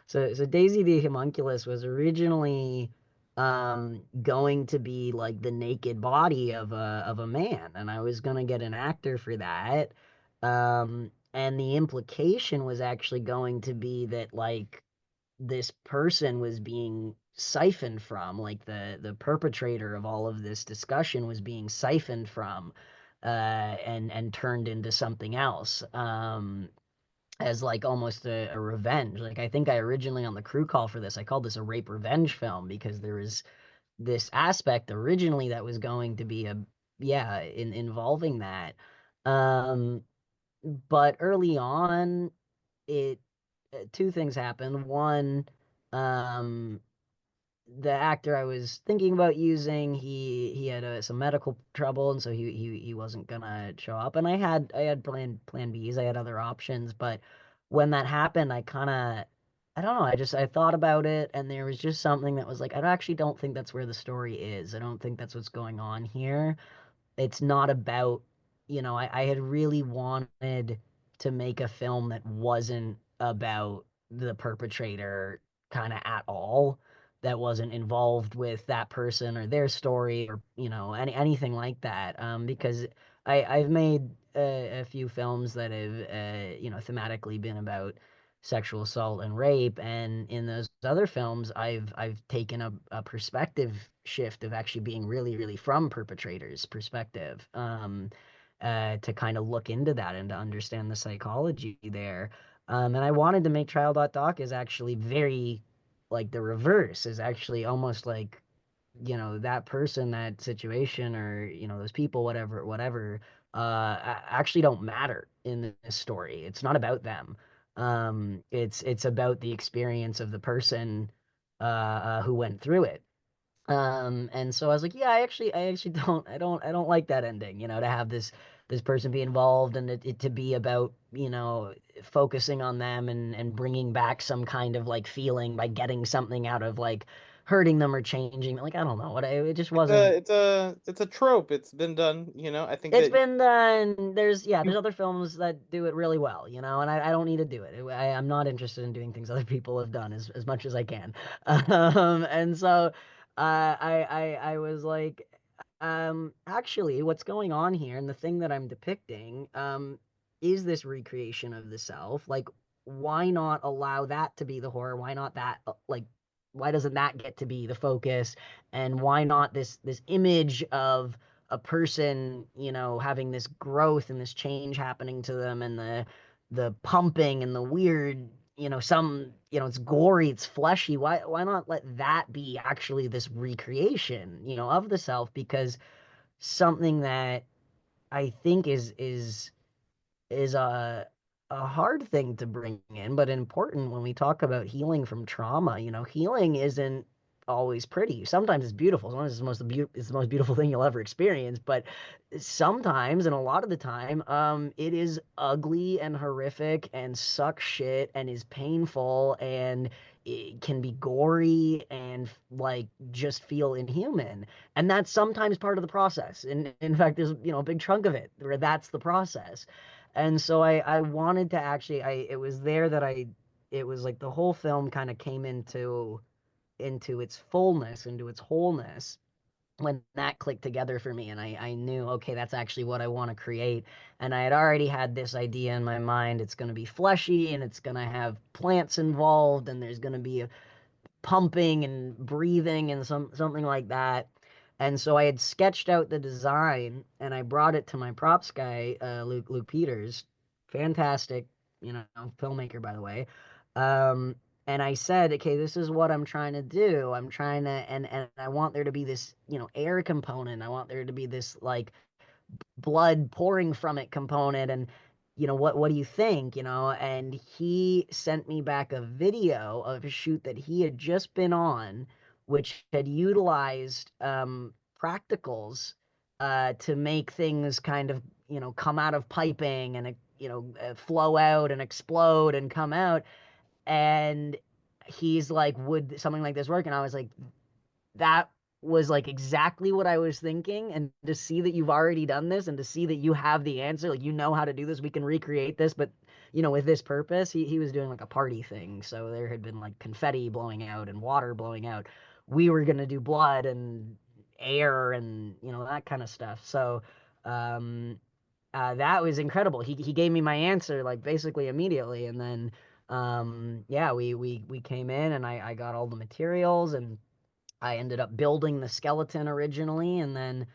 So Daisy the homunculus was originally going to be like the naked body of a man, and I was gonna get an actor for that. And the implication was actually going to be that like this person was being siphoned from, like the perpetrator of all of this discussion was being siphoned from and turned into something else, as like almost a revenge. Like I think I originally on the crew call for this, I called this a rape revenge film because there was this aspect originally that was going to be involving that. um but early on, it two things happened. One, um, the actor I was thinking about using, he had some medical trouble, and so he wasn't gonna show up. And I had plan Bs, I had other options, but when that happened, I don't know, I thought about it, and there was just something that was like, I actually don't think that's where the story is. I don't think that's what's going on here. It's not about, I had really wanted to make a film that wasn't about the perpetrator kind of at all, that wasn't involved with that person or their story or, anything like that. Because I've made a few films that have, thematically been about sexual assault and rape, and in those other films I've taken a perspective shift of actually being really really from perpetrators perspective, to kind of look into that and to understand the psychology there. And I wanted to make Trial.doc is actually very like the reverse, is actually almost like, that person, that situation, or those people, whatever, actually don't matter in this story. It's not about them. It's about the experience of the person who went through it. And so I was like, yeah, I actually I don't like that ending, to have this person be involved and it to be about, focusing on them and bringing back some kind of like feeling by getting something out of like hurting them or changing. Like, I don't know what it just It's wasn't. a trope. It's been done. I think It's that been done. There's you other films that do it really well, and I don't need to do it. I'm not interested in doing things other people have done as much as I can. And so I was like, actually, what's going on here, and the thing that I'm depicting, is this recreation of the self. Like, why not allow that to be the horror? Why not that, like, doesn't that get to be the focus? And why not this image of a person, having this growth and this change happening to them, and the pumping and the weird, it's gory, it's fleshy. Why not let that be actually this recreation, of the self? Because something that I think is a hard thing to bring in, but important when we talk about healing from trauma. Healing isn't always pretty. Sometimes it's beautiful. Sometimes it's the most beautiful thing you'll ever experience. But sometimes, and a lot of the time, it is ugly and horrific and sucks shit and is painful, and it can be gory and like just feel inhuman. And that's sometimes part of the process. And in fact, there's a big chunk of it where that's the process. And so I wanted to actually, it was there that it was like the whole film kind of came into its fullness, into its wholeness, when that clicked together for me. And I knew, okay, that's actually what I want to create. And I had already had this idea in my mind. It's going to be fleshy, and it's going to have plants involved, and there's going to be a pumping and breathing and something like that. And so I had sketched out the design, and I brought it to my props guy, Luke Peters, fantastic, filmmaker, by the way. Um, and I said, okay, this is what I'm trying to do. I'm trying to, and I want there to be this, air component. I want there to be this like blood pouring from it component. And what do you think? And he sent me back a video of a shoot that he had just been on, which had utilized practicals to make things kind of come out of piping, and flow out and explode and come out. And he's like, would something like this work? And I was like, that was like exactly what I was thinking. And to see that you've already done this, and to see that you have the answer, like, how to do this, we can recreate this, but with this purpose. He was doing like a party thing, so there had been like confetti blowing out and water blowing out. We were going to do blood and air and that kind of stuff. So that was incredible. He gave me my answer like basically immediately. And then yeah, we came in, and I got all the materials, and I ended up building the skeleton originally, and then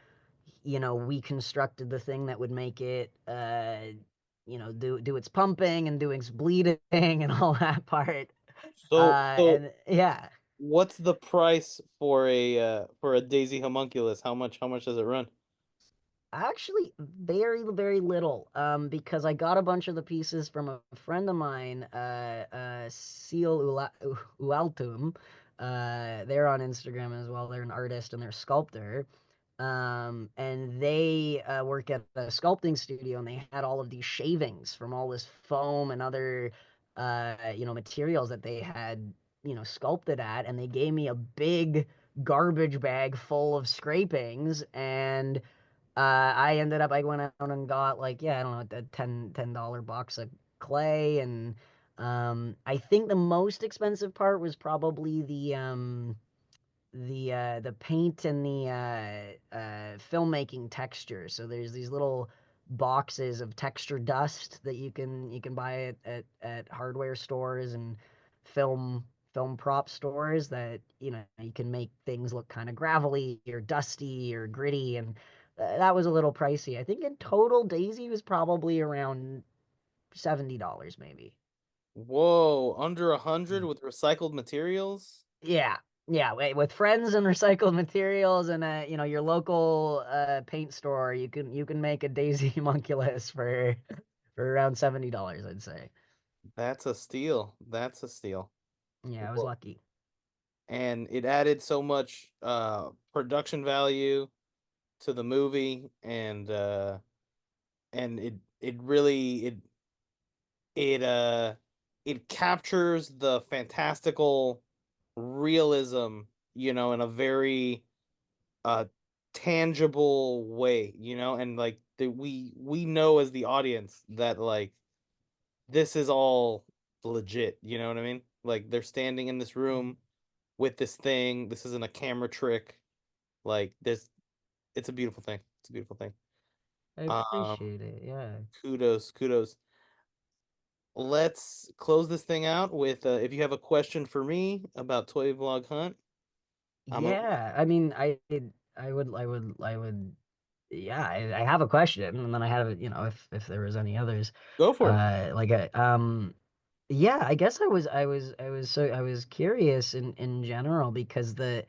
we constructed the thing that would make it do its pumping and doing its bleeding and all that part. So And yeah, what's the price for a Daisy homunculus? How much does it run? actually very, very little, because I got a bunch of the pieces from a friend of mine, Seal Ualtum. They're on Instagram as well. They're an artist and they're a sculptor. And they work at a sculpting studio, and they had all of these shavings from all this foam and other materials that they had sculpted at. And they gave me a big garbage bag full of scrapings. And I went out and got, like, yeah, I don't know, a $10 box of clay. And I think the most expensive part was probably the paint and the filmmaking texture. So there's these little boxes of texture dust that you can buy at hardware stores and film prop stores, that you can make things look kind of gravelly or dusty or gritty. And that was a little pricey. I think in total Daisy was probably around $70 maybe. Whoa, under 100 with recycled materials? Yeah, yeah. With friends and recycled materials, and your local paint store, you can make a Daisy homunculus for around $70, I'd say. That's a steal. That's a steal. Yeah, I was Whoa. lucky. And it added so much production value to the movie, and it really it uh it captures the fantastical realism, in a very uh tangible way, and like we know as the audience that, like, this is all legit, you know what I mean? Like, they're standing in this room with this thing. This isn't a camera trick. Like, it's a beautiful thing. It's a beautiful thing. I Um appreciate it. Yeah. kudos. let's close this thing out with if you have a question for me about Toy Vlog Hunt, I'm open. Yeah, I mean, I would, yeah, I have a question, and then I have, if there was any others, Go for it. like yeah, I guess I was curious in general because the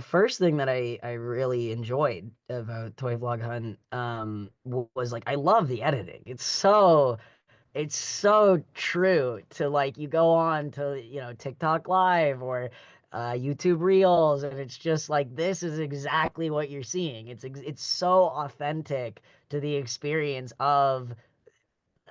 first thing that I really enjoyed about Toy Vlog Hunt was like I love the editing. It's so true to like you go on to TikTok Live or YouTube Reels, and it's just like this is exactly what you're seeing. It's so authentic to the experience of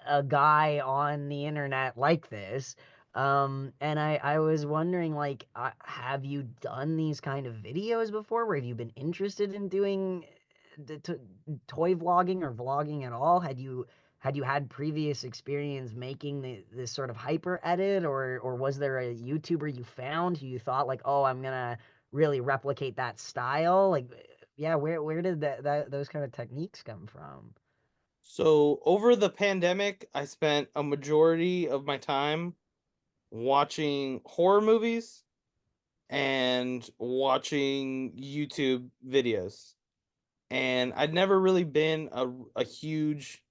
a guy on the internet like this. And I was wondering, like, have you done these kind of videos before? Where have you been interested in doing the toy vlogging or vlogging at all? Had you had previous experience making this sort of hyper edit, or was there a YouTuber you found who you thought like, oh, I'm gonna really replicate that style? Like, yeah, where did those kind of techniques come from? So over the pandemic, I spent a majority of my time watching horror movies and watching YouTube videos. And I'd never really been a huge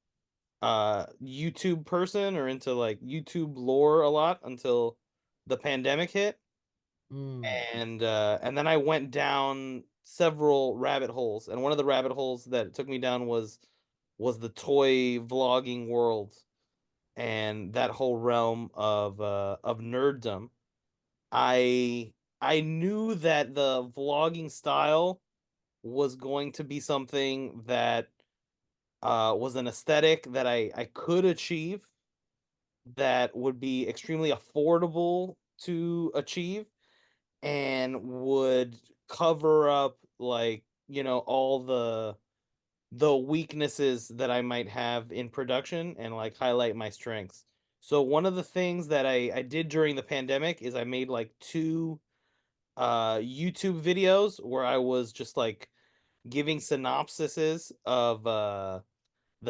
YouTube person or into like YouTube lore a lot until the pandemic hit. Mm, And then I went down several rabbit holes, and one of the rabbit holes that it took me down was the toy vlogging world and that whole realm of nerddom. I knew that the vlogging style was going to be something that was an aesthetic that I could achieve, that would be extremely affordable to achieve, and would cover up like all the weaknesses that I might have in production and like highlight my strengths. So one of the things that I did during the pandemic is I made like two YouTube videos where I was just like giving synopsises of the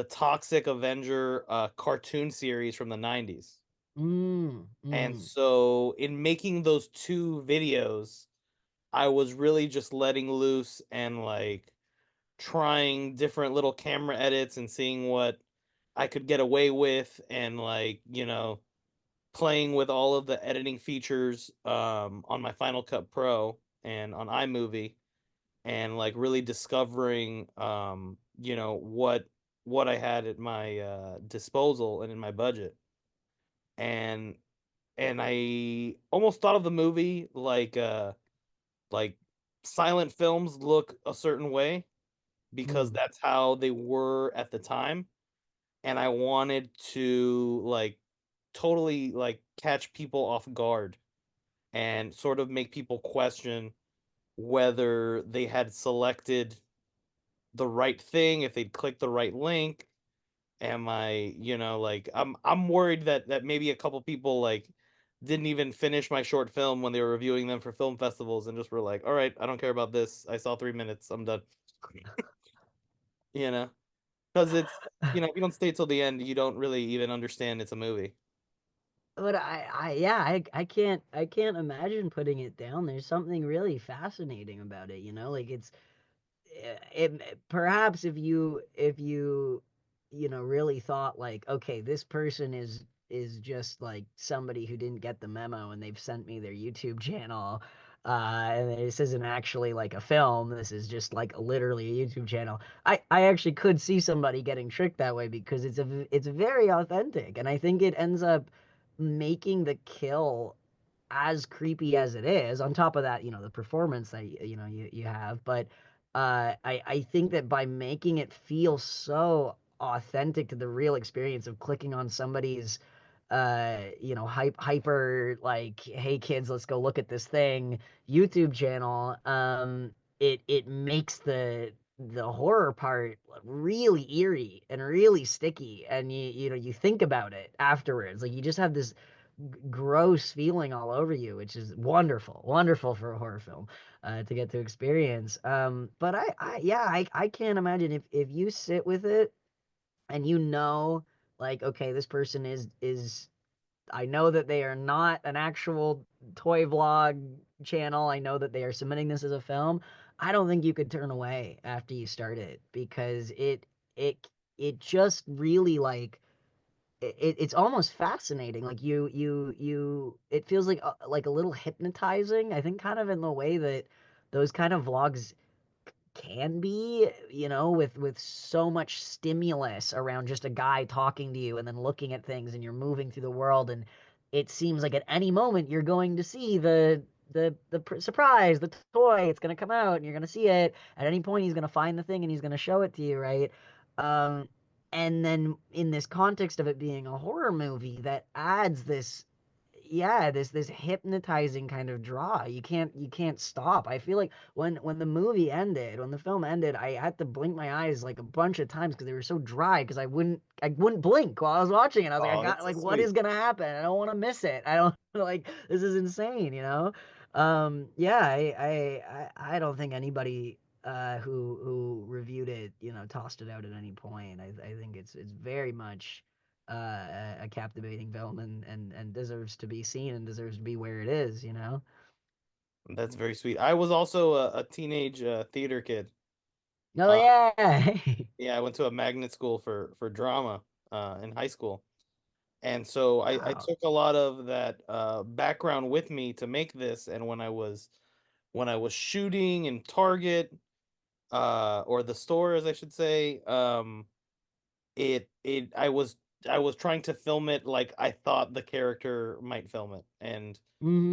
Toxic Avenger cartoon series from the 90s. And mm. so in making those two videos, I was really just letting loose and like trying different little camera edits and seeing what I could get away with, and like, playing with all of the editing features on my Final Cut Pro and on iMovie, and like really discovering what I had at my disposal and in my budget. And I almost thought of the movie like silent films look a certain way because Mm. that's how they were at the time, and I wanted to like totally like catch people off guard and sort of make people question whether they had selected the right thing, if they'd clicked the right link. Am I, like I'm worried that maybe a couple people like didn't even finish my short film when they were reviewing them for film festivals and just were like, "All right, I don't care about this. I saw 3 minutes. I'm done." You know? Because it's, if you don't stay till the end, you don't really even understand it's a movie. But yeah, I can't imagine putting it down. There's something really fascinating about it, like perhaps if you really thought like, okay, this person is just like somebody who didn't get the memo and they've sent me their YouTube channel, and this isn't actually like a film, this is just like literally a YouTube channel. I actually could see somebody getting tricked that way because it's very authentic, and I think it ends up making the kill as creepy as it is, on top of that, the performance that you have. But I think that by making it feel so authentic to the real experience of clicking on somebody's hyper like, hey kids, let's go look at this thing YouTube channel, it makes the horror part really eerie and really sticky, and you think about it afterwards, like you just have this gross feeling all over you, which is wonderful, wonderful for a horror film to get to experience. But yeah, I can't imagine if you sit with it and like, okay, this person is I know that they are not an actual toy vlog channel. I know that they are submitting this as a film. I don't think you could turn away after you start it, because it it just really, like, it's almost fascinating. Like, it feels like a little hypnotizing, I think, kind of in the way that those kind of vlogs can be, with so much stimulus around just a guy talking to you and then looking at things, and you're moving through the world, and it seems like at any moment you're going to see the surprise, the toy. It's going to come out and you're going to see it at any point. He's going to find the thing and he's going to show it to you, right? um and then in this context of it being a horror movie, that adds this, yeah, this hypnotizing kind of draw. You can't stop. I feel like when the movie ended, when the film ended, I had to blink my eyes like a bunch of times because they were so dry, because I wouldn't blink while I was watching it. I was like, Oh, that's so what is sweet. gonna happen? I don't want to miss it. I don't like, this is insane, yeah, I don't think anybody who reviewed it, tossed it out at any point. I think it's very much a captivating film, and deserves to be seen and deserves to be where it is. That's very sweet. I was also a teenage theater kid. Oh Uh, yeah. yeah, I went to a magnet school for drama in high school. And so I Wow. took a lot of that background with me to make this. And when I was shooting in Target, or the store, as I should say, it I was trying to film it like I thought the character might film it. And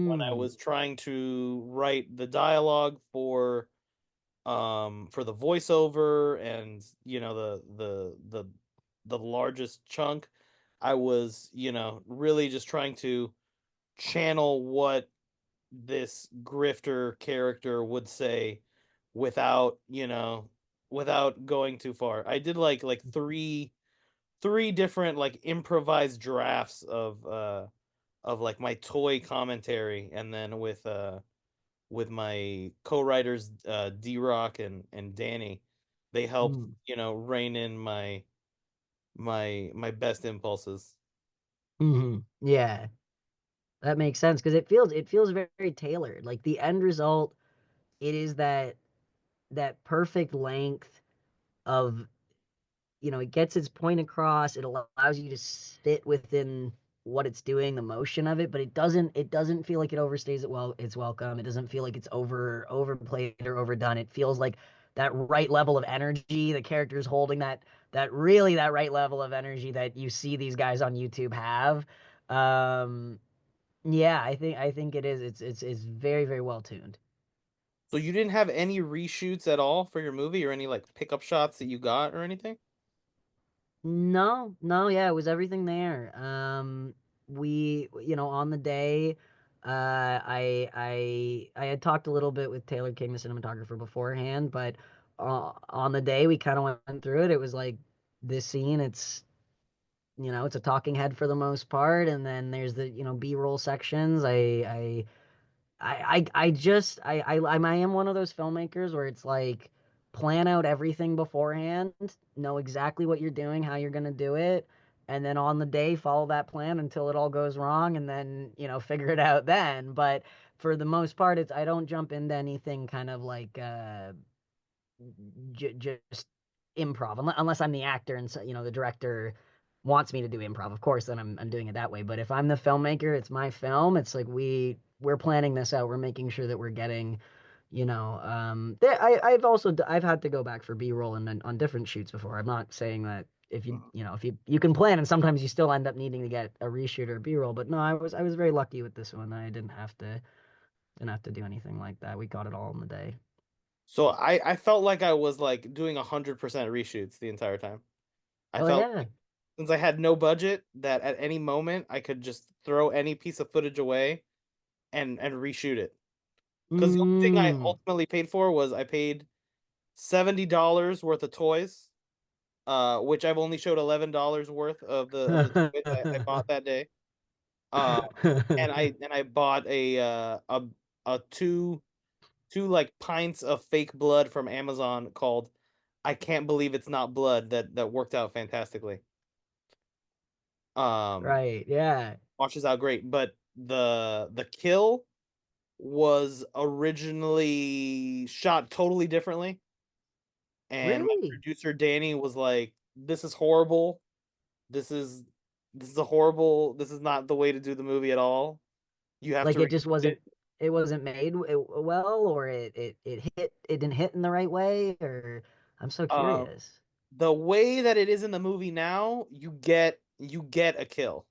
when I Mm. was trying to write the dialogue for the voiceover, and the largest chunk, I was, really just trying to channel what this grifter character would say without, without going too far. I did like three different like improvised drafts of like my toy commentary, and then with my co-writers, D-Rock and Danny, they helped, Mm. rein in my best impulses. Yeah, that makes sense, because it feels very, very tailored. Like, the end result, it is that perfect length of, it gets its point across. It allows you to sit within what it's doing, the motion of it, but it doesn't feel like it overstays its welcome. It doesn't feel like it's overplayed or overdone. It feels like that right level of energy. The character's holding that right level of energy that you see these guys on YouTube have. Yeah, I think it is. It's very, very well tuned. So you didn't have any reshoots at all for your movie, or any like pickup shots that you got or anything? No, no, yeah, it was everything there. On the day, I had talked a little bit with Taylor King, the cinematographer, beforehand, but on the day we kind of went through it. It was like, this scene, it's a talking head for the most part, and then there's the, B-roll sections. I am one of those filmmakers where it's like, plan out everything beforehand, know exactly what you're doing, how you're gonna do it, and then on the day follow that plan until it all goes wrong, and then, figure it out then. But for the most part, I don't jump into anything kind of like just improv, unless I'm the actor and, so, the director wants me to do improv. Of course, then I'm doing it that way. But if I'm the filmmaker, it's my film. It's like, we're planning this out. We're making sure that we're getting, I've had to go back for B-roll and on different shoots before. I'm not saying that if you can plan, and sometimes you still end up needing to get a reshoot or a B-roll. But no, I was very lucky with this one. I didn't have to do anything like that. We got it all in the day. So I felt like I was like doing 100% reshoots the entire time. I Oh felt yeah. like, since I had no budget, that at any moment I could just throw any piece of footage away and reshoot it. Because the only thing I Mm. ultimately paid for was, I paid $70 worth of toys, which I've only showed $11 worth of the toys I bought that day. Uh, and I bought a two like pints of fake blood from Amazon, called "I Can't Believe It's Not Blood," that worked out fantastically. Right. Yeah. Washes out great, but the kill was originally shot totally differently, and my Really? producer Danny was like, "This is horrible. This is this is a horrible. This is not the way to do the movie at all. You have Like to it reshoot just wasn't it." it wasn't made well, or it didn't hit in the right way, or I'm so Um, curious. the way that it is in the movie now, you get a kill.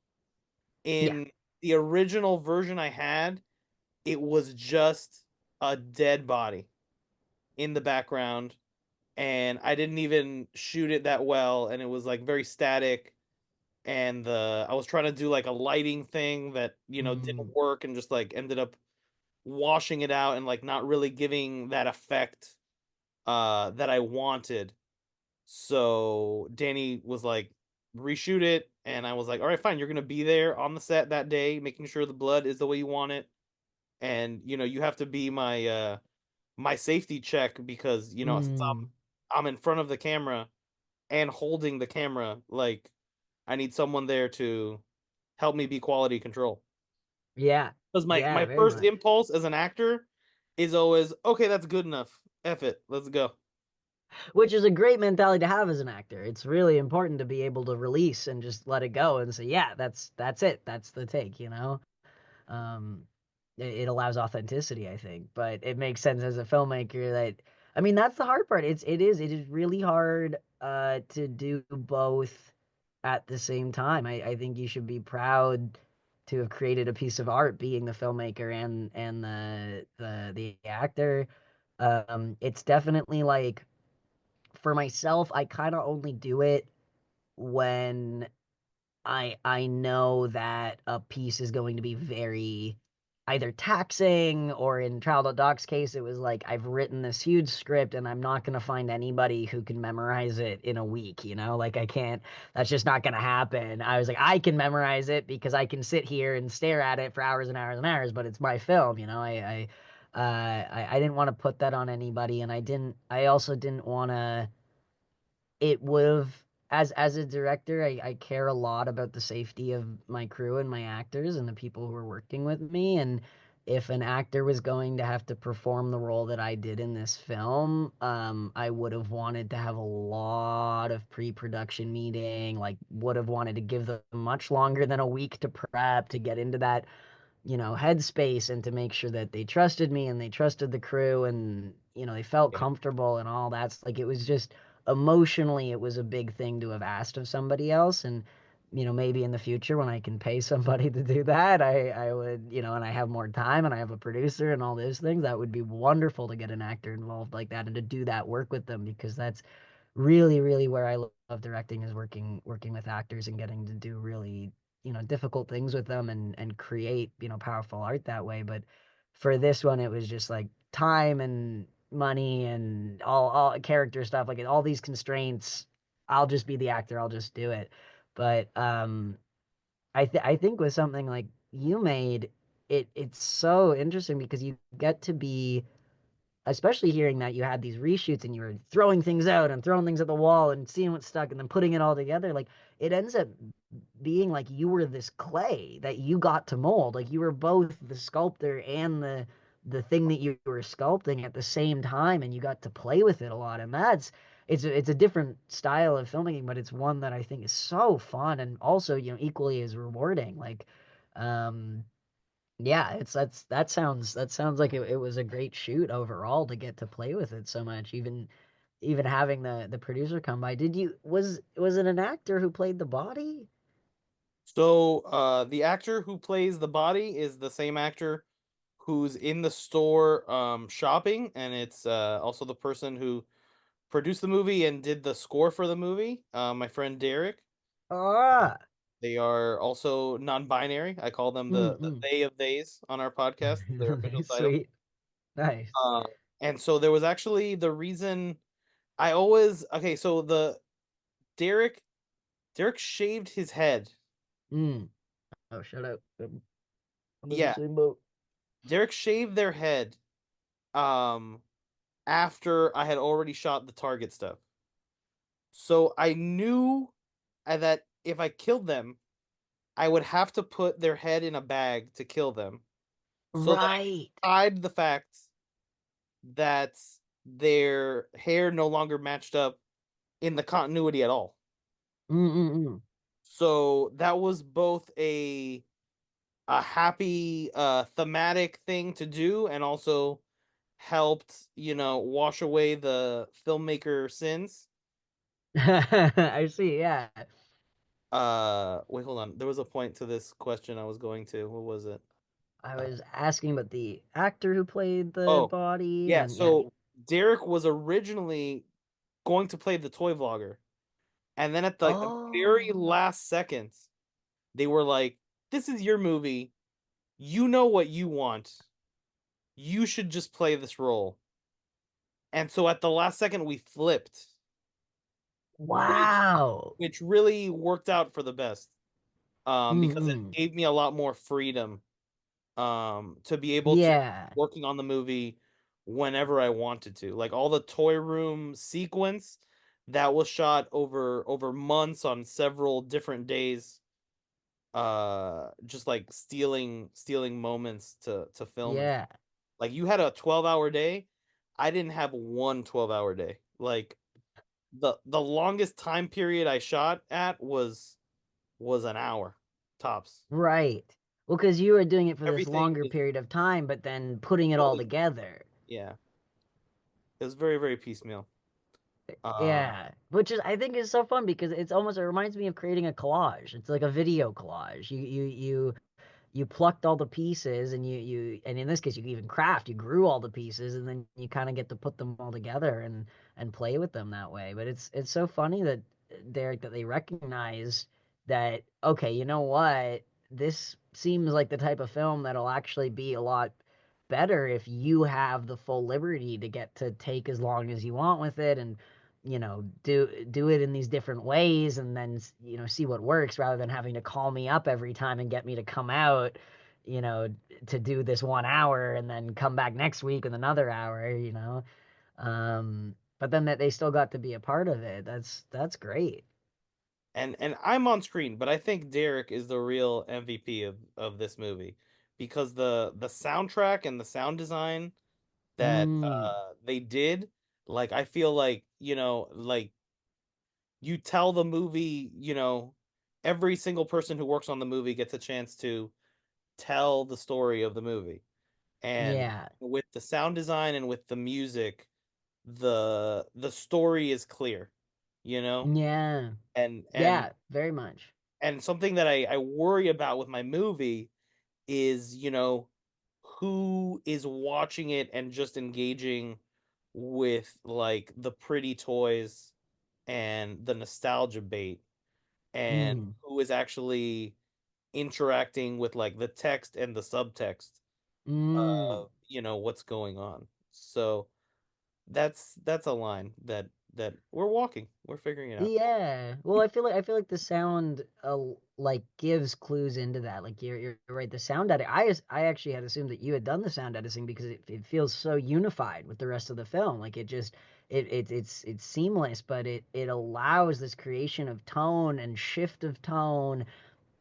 Yeah. In the original version I had, it was just a dead body in the background, and I didn't even shoot it that well, and it was like very static, and the I was trying to do like a lighting thing that, Mm, didn't work, and just like ended up washing it out and like not really giving that effect that I wanted. So Danny was like, reshoot it, and I was like, all right, fine, you're gonna be there on the set that day, making sure the blood is the way you want it, and you have to be my safety check, because since mm, I'm in front of the camera and holding the camera, like, I need someone there to help me be quality control. yeah. Because my Yeah, my very first much. impulse as an actor is always, okay, that's good enough. F it, let's go. Which is a great mentality to have as an actor. It's really important to be able to release and just let it go and say, yeah, that's it. That's the take, you know? Um, it allows authenticity, I think, but it makes sense as a filmmaker that, I mean, that's the hard part. It is really hard to do both at the same time. I think you should be proud to have created a piece of art, being the filmmaker and the actor. It's definitely like, for myself, I kind of only do it when I know that a piece is going to be very either taxing, or in Trial.doc's case, it was like, I've written this huge script and I'm not going to find anybody who can memorize it in a week, you know? Like, I can't, that's just not going to happen. I was like, I can memorize it because I can sit here and stare at it for hours and hours and hours, but it's my film, you know? I didn't want to put that on anybody, and I also didn't want to, it would have, as a director, I care a lot about the safety of my crew and my actors and the people who are working with me. And if an actor was going to have to perform the role that I did in this film, I would have wanted to have a lot of pre-production meeting, like would have wanted to give them much longer than a week to prep, to get into that, headspace, and to make sure that they trusted me and they trusted the crew, and, they felt Yeah. comfortable and all that's like, it was just emotionally, it was a big thing to have asked of somebody else. And, maybe in the future when I can pay somebody to do that, I would, and I have more time and I have a producer and all those things, that would be wonderful to get an actor involved like that and to do that work with them, because that's really, really where I love directing, is working with actors and getting to do really, difficult things with them, and create, powerful art that way. But for this one, it was just like time and money and all character stuff, like all these constraints. I'll just be the actor, I'll just do it. But I think with something like you made, it's so interesting because you get to be, especially hearing that you had these reshoots and you were throwing things out and throwing things at the wall and seeing what stuck and then putting it all together. Like, it ends up being like you were this clay that you got to mold. Like, you were both the sculptor and the thing that you were sculpting at the same time, and you got to play with it a lot. And it's a different style of filmmaking, but it's one that I think is so fun, and also, equally as rewarding. Like, um yeah, that sounds like it was a great shoot overall, to get to play with it so much, even having the producer come by. Was it an actor who played the body? So the actor who plays the body is the same actor who's in the store shopping, and it's also the person who produced the movie and did the score for the movie. My friend Derek. Ah, They are also non-binary. I call them the mm. they of theys on our podcast, their official title. Sweet. Nice. Uh, and so there was actually the reason I always, okay, so the Derek Derek shaved his head. Mm. Oh, shut up. I'm in the Yeah, same boat. Derek shaved their head um after I had already shot the target stuff. So I knew that if I killed them, I would have to put their head in a bag to kill them. So that I Right. hide the fact that their hair no longer matched up in the continuity at all. Mm-mm-mm. So that was both a happy thematic thing to do, and also helped, wash away the filmmaker sins. I see, yeah. Wait, hold on. There was a point to this question I was going to. What was it? I was asking about the actor who played the Oh, body, yeah. and yeah. So Derek was originally going to play the toy vlogger, and then at the very Oh, last second, they were like, "This is your movie. You know what you want. You should just play this role." And so at the last second, we flipped, which wow. which really worked out for the best. Because it Mm-mm. gave me a lot more freedom, to be able to Yeah. working on the movie whenever I wanted to. Like all the toy room sequence that was shot over months on several different days. Just like stealing moments to film and Yeah. like you had a 12-hour day. I didn't have one 12-hour day. Like the longest time period I shot at was an hour tops. Right. Well, because you were doing it for this Everything longer is period of time, but then putting it all really, together. yeah. It was very, very piecemeal. Um, Yeah, which is I think is so fun because it's almost it reminds me of creating a collage. It's like a video collage. You plucked all the pieces and and in this case you even craft, you grew all the pieces and then you kind of get to put them all together and play with them that way. But it's so funny that Derek that they recognize that okay, you know what? This seems like the type of film that'll actually be a lot better if you have the full liberty to get to take as long as you want with it and do it in these different ways and then see what works rather than having to call me up every time and get me to come out you know to do this 1 hour and then come back next week with another hour. But then that they still got to be a part of it. That's great. and I'm on screen, but I think Derek is the real MVP of this movie because the soundtrack and the sound design that Mm, they did, like I feel like, like you tell the movie, every single person who works on the movie gets a chance to tell the story of the movie. And yeah, with the sound design and with the music, the story is clear, you know? yeah, And and yeah, very much. and something that I worry about with my movie is, who is watching it and just engaging with like the pretty toys and the nostalgia bait, and Mm, who is actually interacting with like the text and the subtext mm. of, what's going on. So that's a line that we're walking. We're figuring it out. Yeah. Well, I feel like the sound like gives clues into that. Like you're right. The sound edit. I actually had assumed that you had done the sound editing because it feels so unified with the rest of the film. Like it just it's seamless, but it allows this creation of tone and shift of tone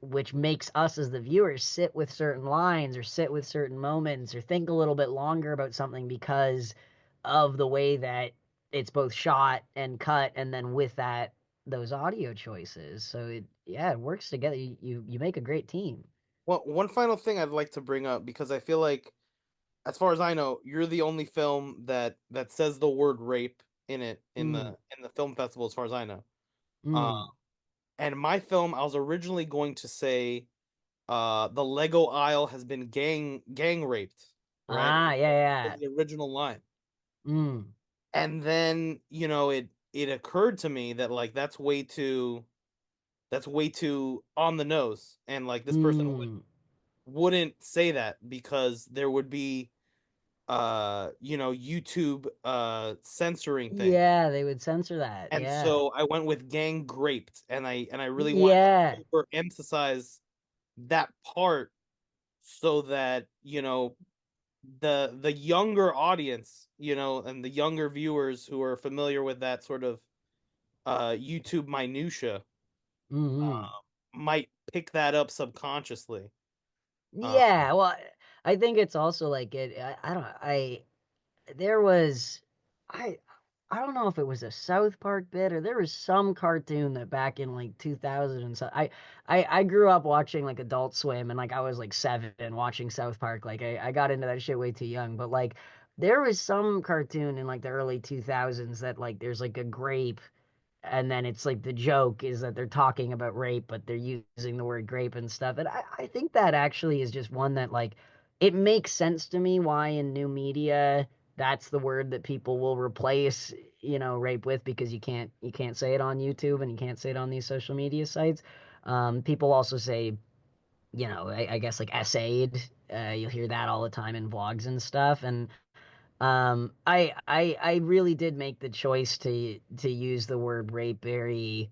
which makes us as the viewers sit with certain lines or sit with certain moments or think a little bit longer about something because of the way that it's both shot and cut and then with that those audio choices. So it works together. You make a great team. Well, one final thing I'd like to bring up, because I feel like, as far as I know, you're the only film that says the word rape in it Mm, in the film festival, as far as I know. Uh, mm. and my film, I was originally going to say, the Lego aisle has been gang raped, right? Ah, yeah, Was yeah. the original line. Mm, And then, it occurred to me that like that's way too on the nose, and like this person mm. wouldn't say that because there would be YouTube censoring things. Yeah, they would censor that. And Yeah. so I went with gang graped, and I really wanted Yeah. to overemphasize that part so that, the younger audience, and the younger viewers who are familiar with that sort of YouTube minutia Mm-hmm. might pick that up subconsciously. Yeah, well, I think it's also like I don't there was I I don't know if it was a South Park bit or there was some cartoon that back in like 2000 and so I grew up watching like Adult Swim and like I was like 7 watching South Park. Like I got into that shit way too young, but like there was some cartoon in like the early 2000s that like there's like a grape and then it's like the joke is that they're talking about rape, but they're using the word grape and stuff. And I think that actually is just one that like it makes sense to me why in new media that's the word that people will replace, you know, rape with because you can't say it on YouTube and you can't say it on these social media sites. People also say, you know, I guess like essayed. You'll hear that all the time in vlogs and stuff. And I really did make the choice to use the word rape very,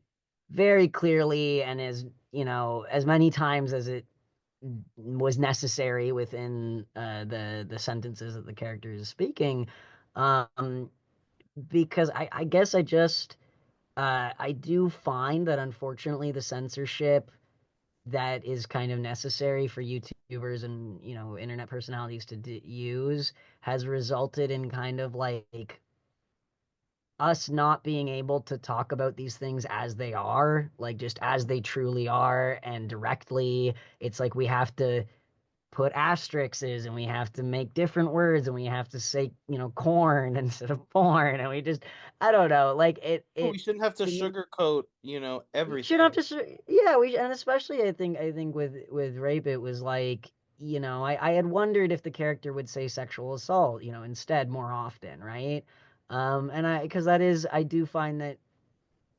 very clearly and as you know as many times as it was necessary within the sentences that the character is speaking, um, because I guess I just I do find that unfortunately the censorship that is kind of necessary for YouTubers and you know internet personalities to use has resulted in kind of like us not being able to talk about these things as they are, like just as they truly are and directly. It's like we have to put asterisks and we have to make different words and we have to say, you know, corn instead of porn. And we just, I don't know, like We shouldn't have to to me, sugarcoat, you know, you shouldn't everything. have to, yeah, and especially I think with rape, it was like, you know, I had wondered if the character would say sexual assault, you know, instead more often, right? And because that is, I do find that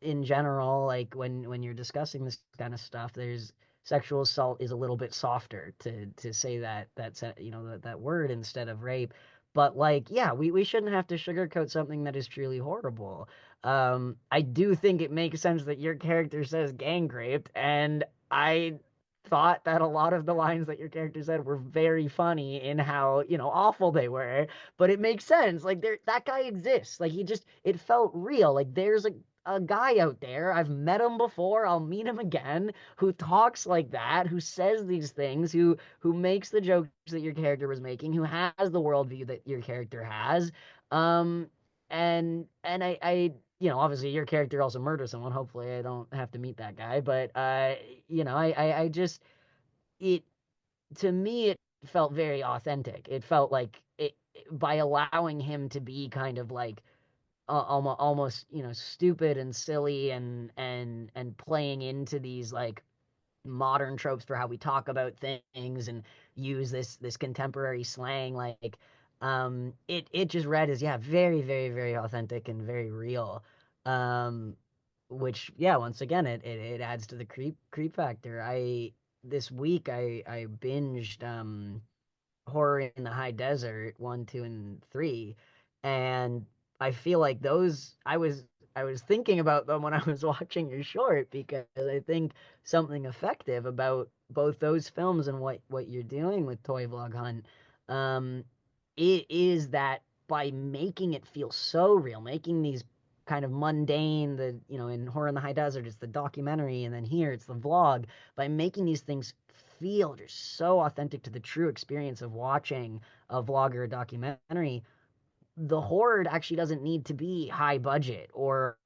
in general, like when you're discussing this kind of stuff, there's sexual assault is a little bit softer to say that's you know that word instead of rape. But like, yeah, we shouldn't have to sugarcoat something that is truly horrible. I do think it makes sense that your character says gang raped, and I thought that a lot of the lines that your character said were very funny in how, you know, awful they were, but it makes sense. Like there that guy exists. Like he just it felt real. Like there's a guy out there. I've met him before. I'll meet him again. Who talks like that? Who says these things? Who makes the jokes that your character was making? Who has the worldview that your character has? Um, and I you know obviously your character also murders someone. Hopefully I don't have to meet that guy. But you know I just it to me it felt very authentic. It felt like it by allowing him to be kind of like almost you know stupid and silly and playing into these like modern tropes for how we talk about things and use this contemporary slang like it just read as yeah very very very authentic and very real, um which yeah once again it adds to the creep factor. I this week I binged Horror in the High Desert 1, 2, and 3, and I feel like those I was thinking about them when I was watching your short because I think something effective about both those films and what you're doing with Toy Vlog Hunt, um, it is that by making it feel so real, making these kind of mundane, the you know in Horror in the High Desert it's the documentary and then here it's the vlog, by making these things feel just so authentic to the true experience of watching a vlog or a documentary, the horror actually doesn't need to be high budget or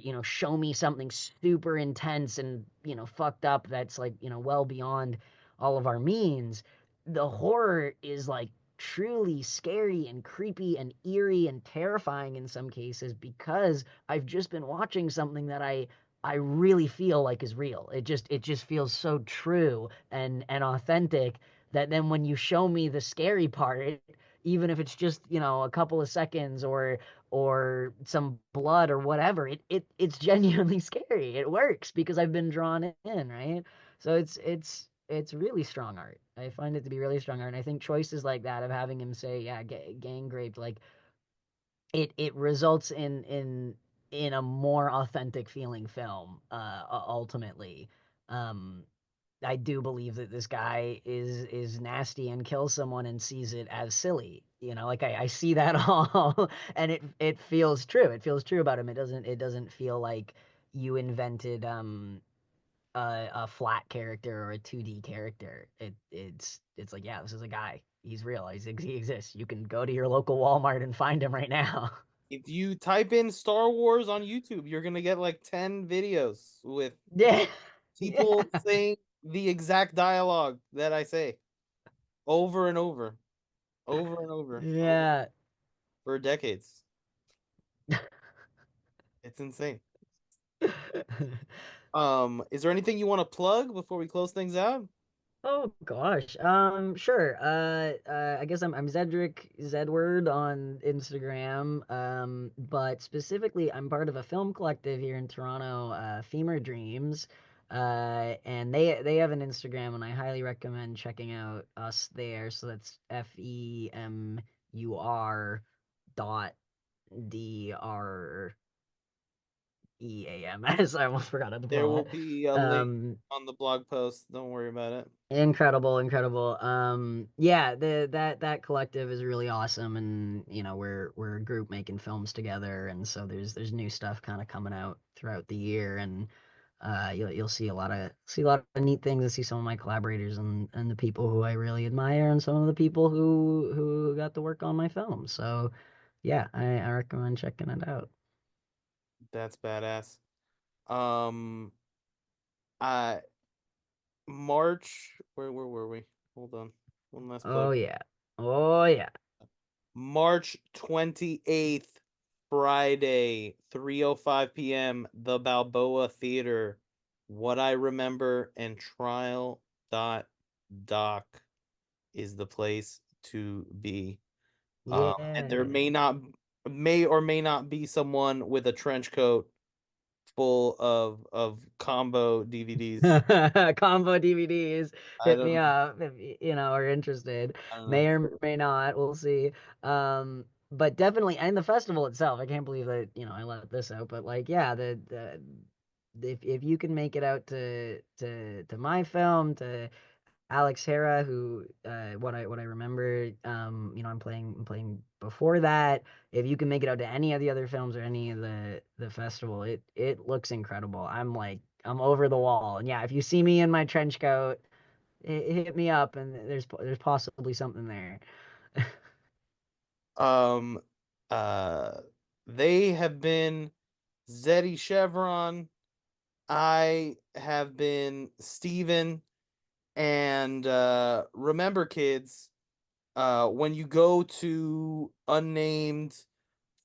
you know show me something super intense and you know fucked up that's like you know well beyond all of our means. The horror is like truly scary and creepy and eerie and terrifying in some cases because I've just been watching something that I really feel like is real. It just feels so true and authentic that then when you show me the scary part, even if it's just you know a couple of seconds or some blood or whatever, it's genuinely scary. It works because I've been drawn in, right? So it's really strong art. I find it to be really strong art, and I think choices like that of having him say yeah gang raped, like it results in a more authentic feeling film ultimately. um I do believe that this guy is nasty and kills someone and sees it as silly. You know, like I see that all, and it feels true. It feels true about him. It doesn't feel like you invented a flat character or a 2D character. It's like, yeah, this is a guy. He's real. He exists. You can go to your local Walmart and find him right now. If you type in Star Wars on YouTube, you're gonna get like 10 videos with Yeah. people saying the exact dialogue that I say over and over, over and over, Yeah. for decades. It's insane. Is there anything you want to plug before we close things out? Oh gosh. Sure. I guess I'm Zedric Zedward on Instagram. But specifically I'm part of a film collective here in Toronto, Femur Dreams. And they have an Instagram and I highly recommend checking out us there. So that's FEMUR.DREAMS. I almost forgot how to There pull will it. be a link on the blog post. Don't worry about it. Incredible. Yeah, that collective is really awesome, and we're a group making films together, and so there's new stuff kind of coming out throughout the year, and you'll see a lot of neat things, and see some of my collaborators and the people who I really admire, and some of the people who got to work on my film. So yeah, I recommend checking it out. That's badass. I March. Where were we? Hold on. One last plug. Oh yeah. March 28th, Friday, 3:05 p.m. The Balboa Theater. What I Remember and Trial.doc is the place to be. And there may or may not be someone with a trench coat full of combo DVDs. Combo DVDs. I Hit me don't up if are interested. I don't May know. or may not. We'll see. But definitely, and the festival itself. I can't believe that I let this out. But like, yeah, if you can make it out to my film, to Alex Hera, who what I remember, I'm playing before that. If you can make it out to any of the other films or any of the festival, it looks incredible. I'm over the wall. And yeah, if you see me in my trench coat, hit me up, and there's possibly something there. They have been Zeddy Chevron. I have been Stephen. And remember, kids, when you go to Unnamed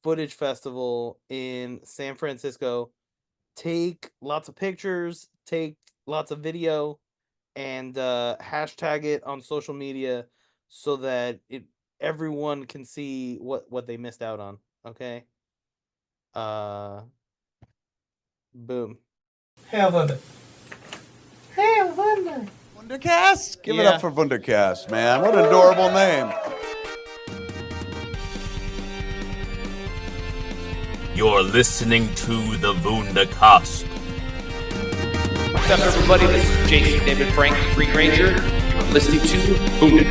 Footage Festival in San Francisco, take lots of pictures, take lots of video, and hashtag it on social media so that everyone can see what they missed out on. Okay. Boom. Hail Thunder. Hail Thunder. Wundercast? Give it up for Wundercast, man. What an adorable name. You're listening to the Wundercast. What's up, everybody? This is Jason David Frank, Green Ranger. You're listening to Unnamed.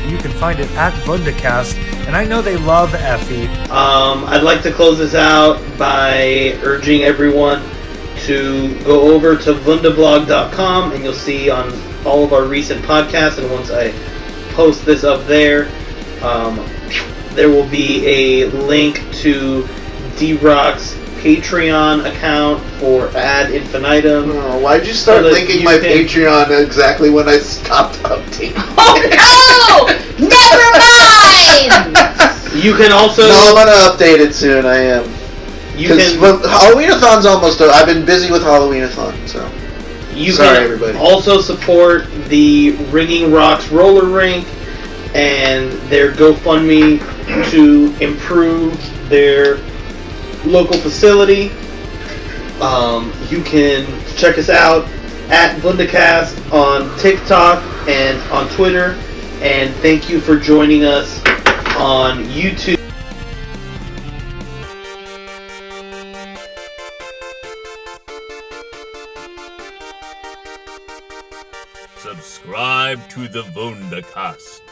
You can find it at Wundercast, and I know they love Effie. I'd like to close this out by urging everyone to go over to wunderblog.com, and you'll see on all of our recent podcasts, and once I post this up there, there will be a link to D-Rock's Patreon account for ad infinitum. Oh, why'd you start linking my Patreon exactly when I stopped updating? Oh no! Never mind! You can also... No, I'm gonna update it soon, I am. Because Halloween-a-thon's almost over. I've been busy with Halloween-a-thon, so... You Sorry, can everybody. Also support the Ringing Rocks roller rink and their GoFundMe to improve their local facility. You can check us out at Wundercast on TikTok and on Twitter. And thank you for joining us on YouTube. Subscribe to the Wundercast.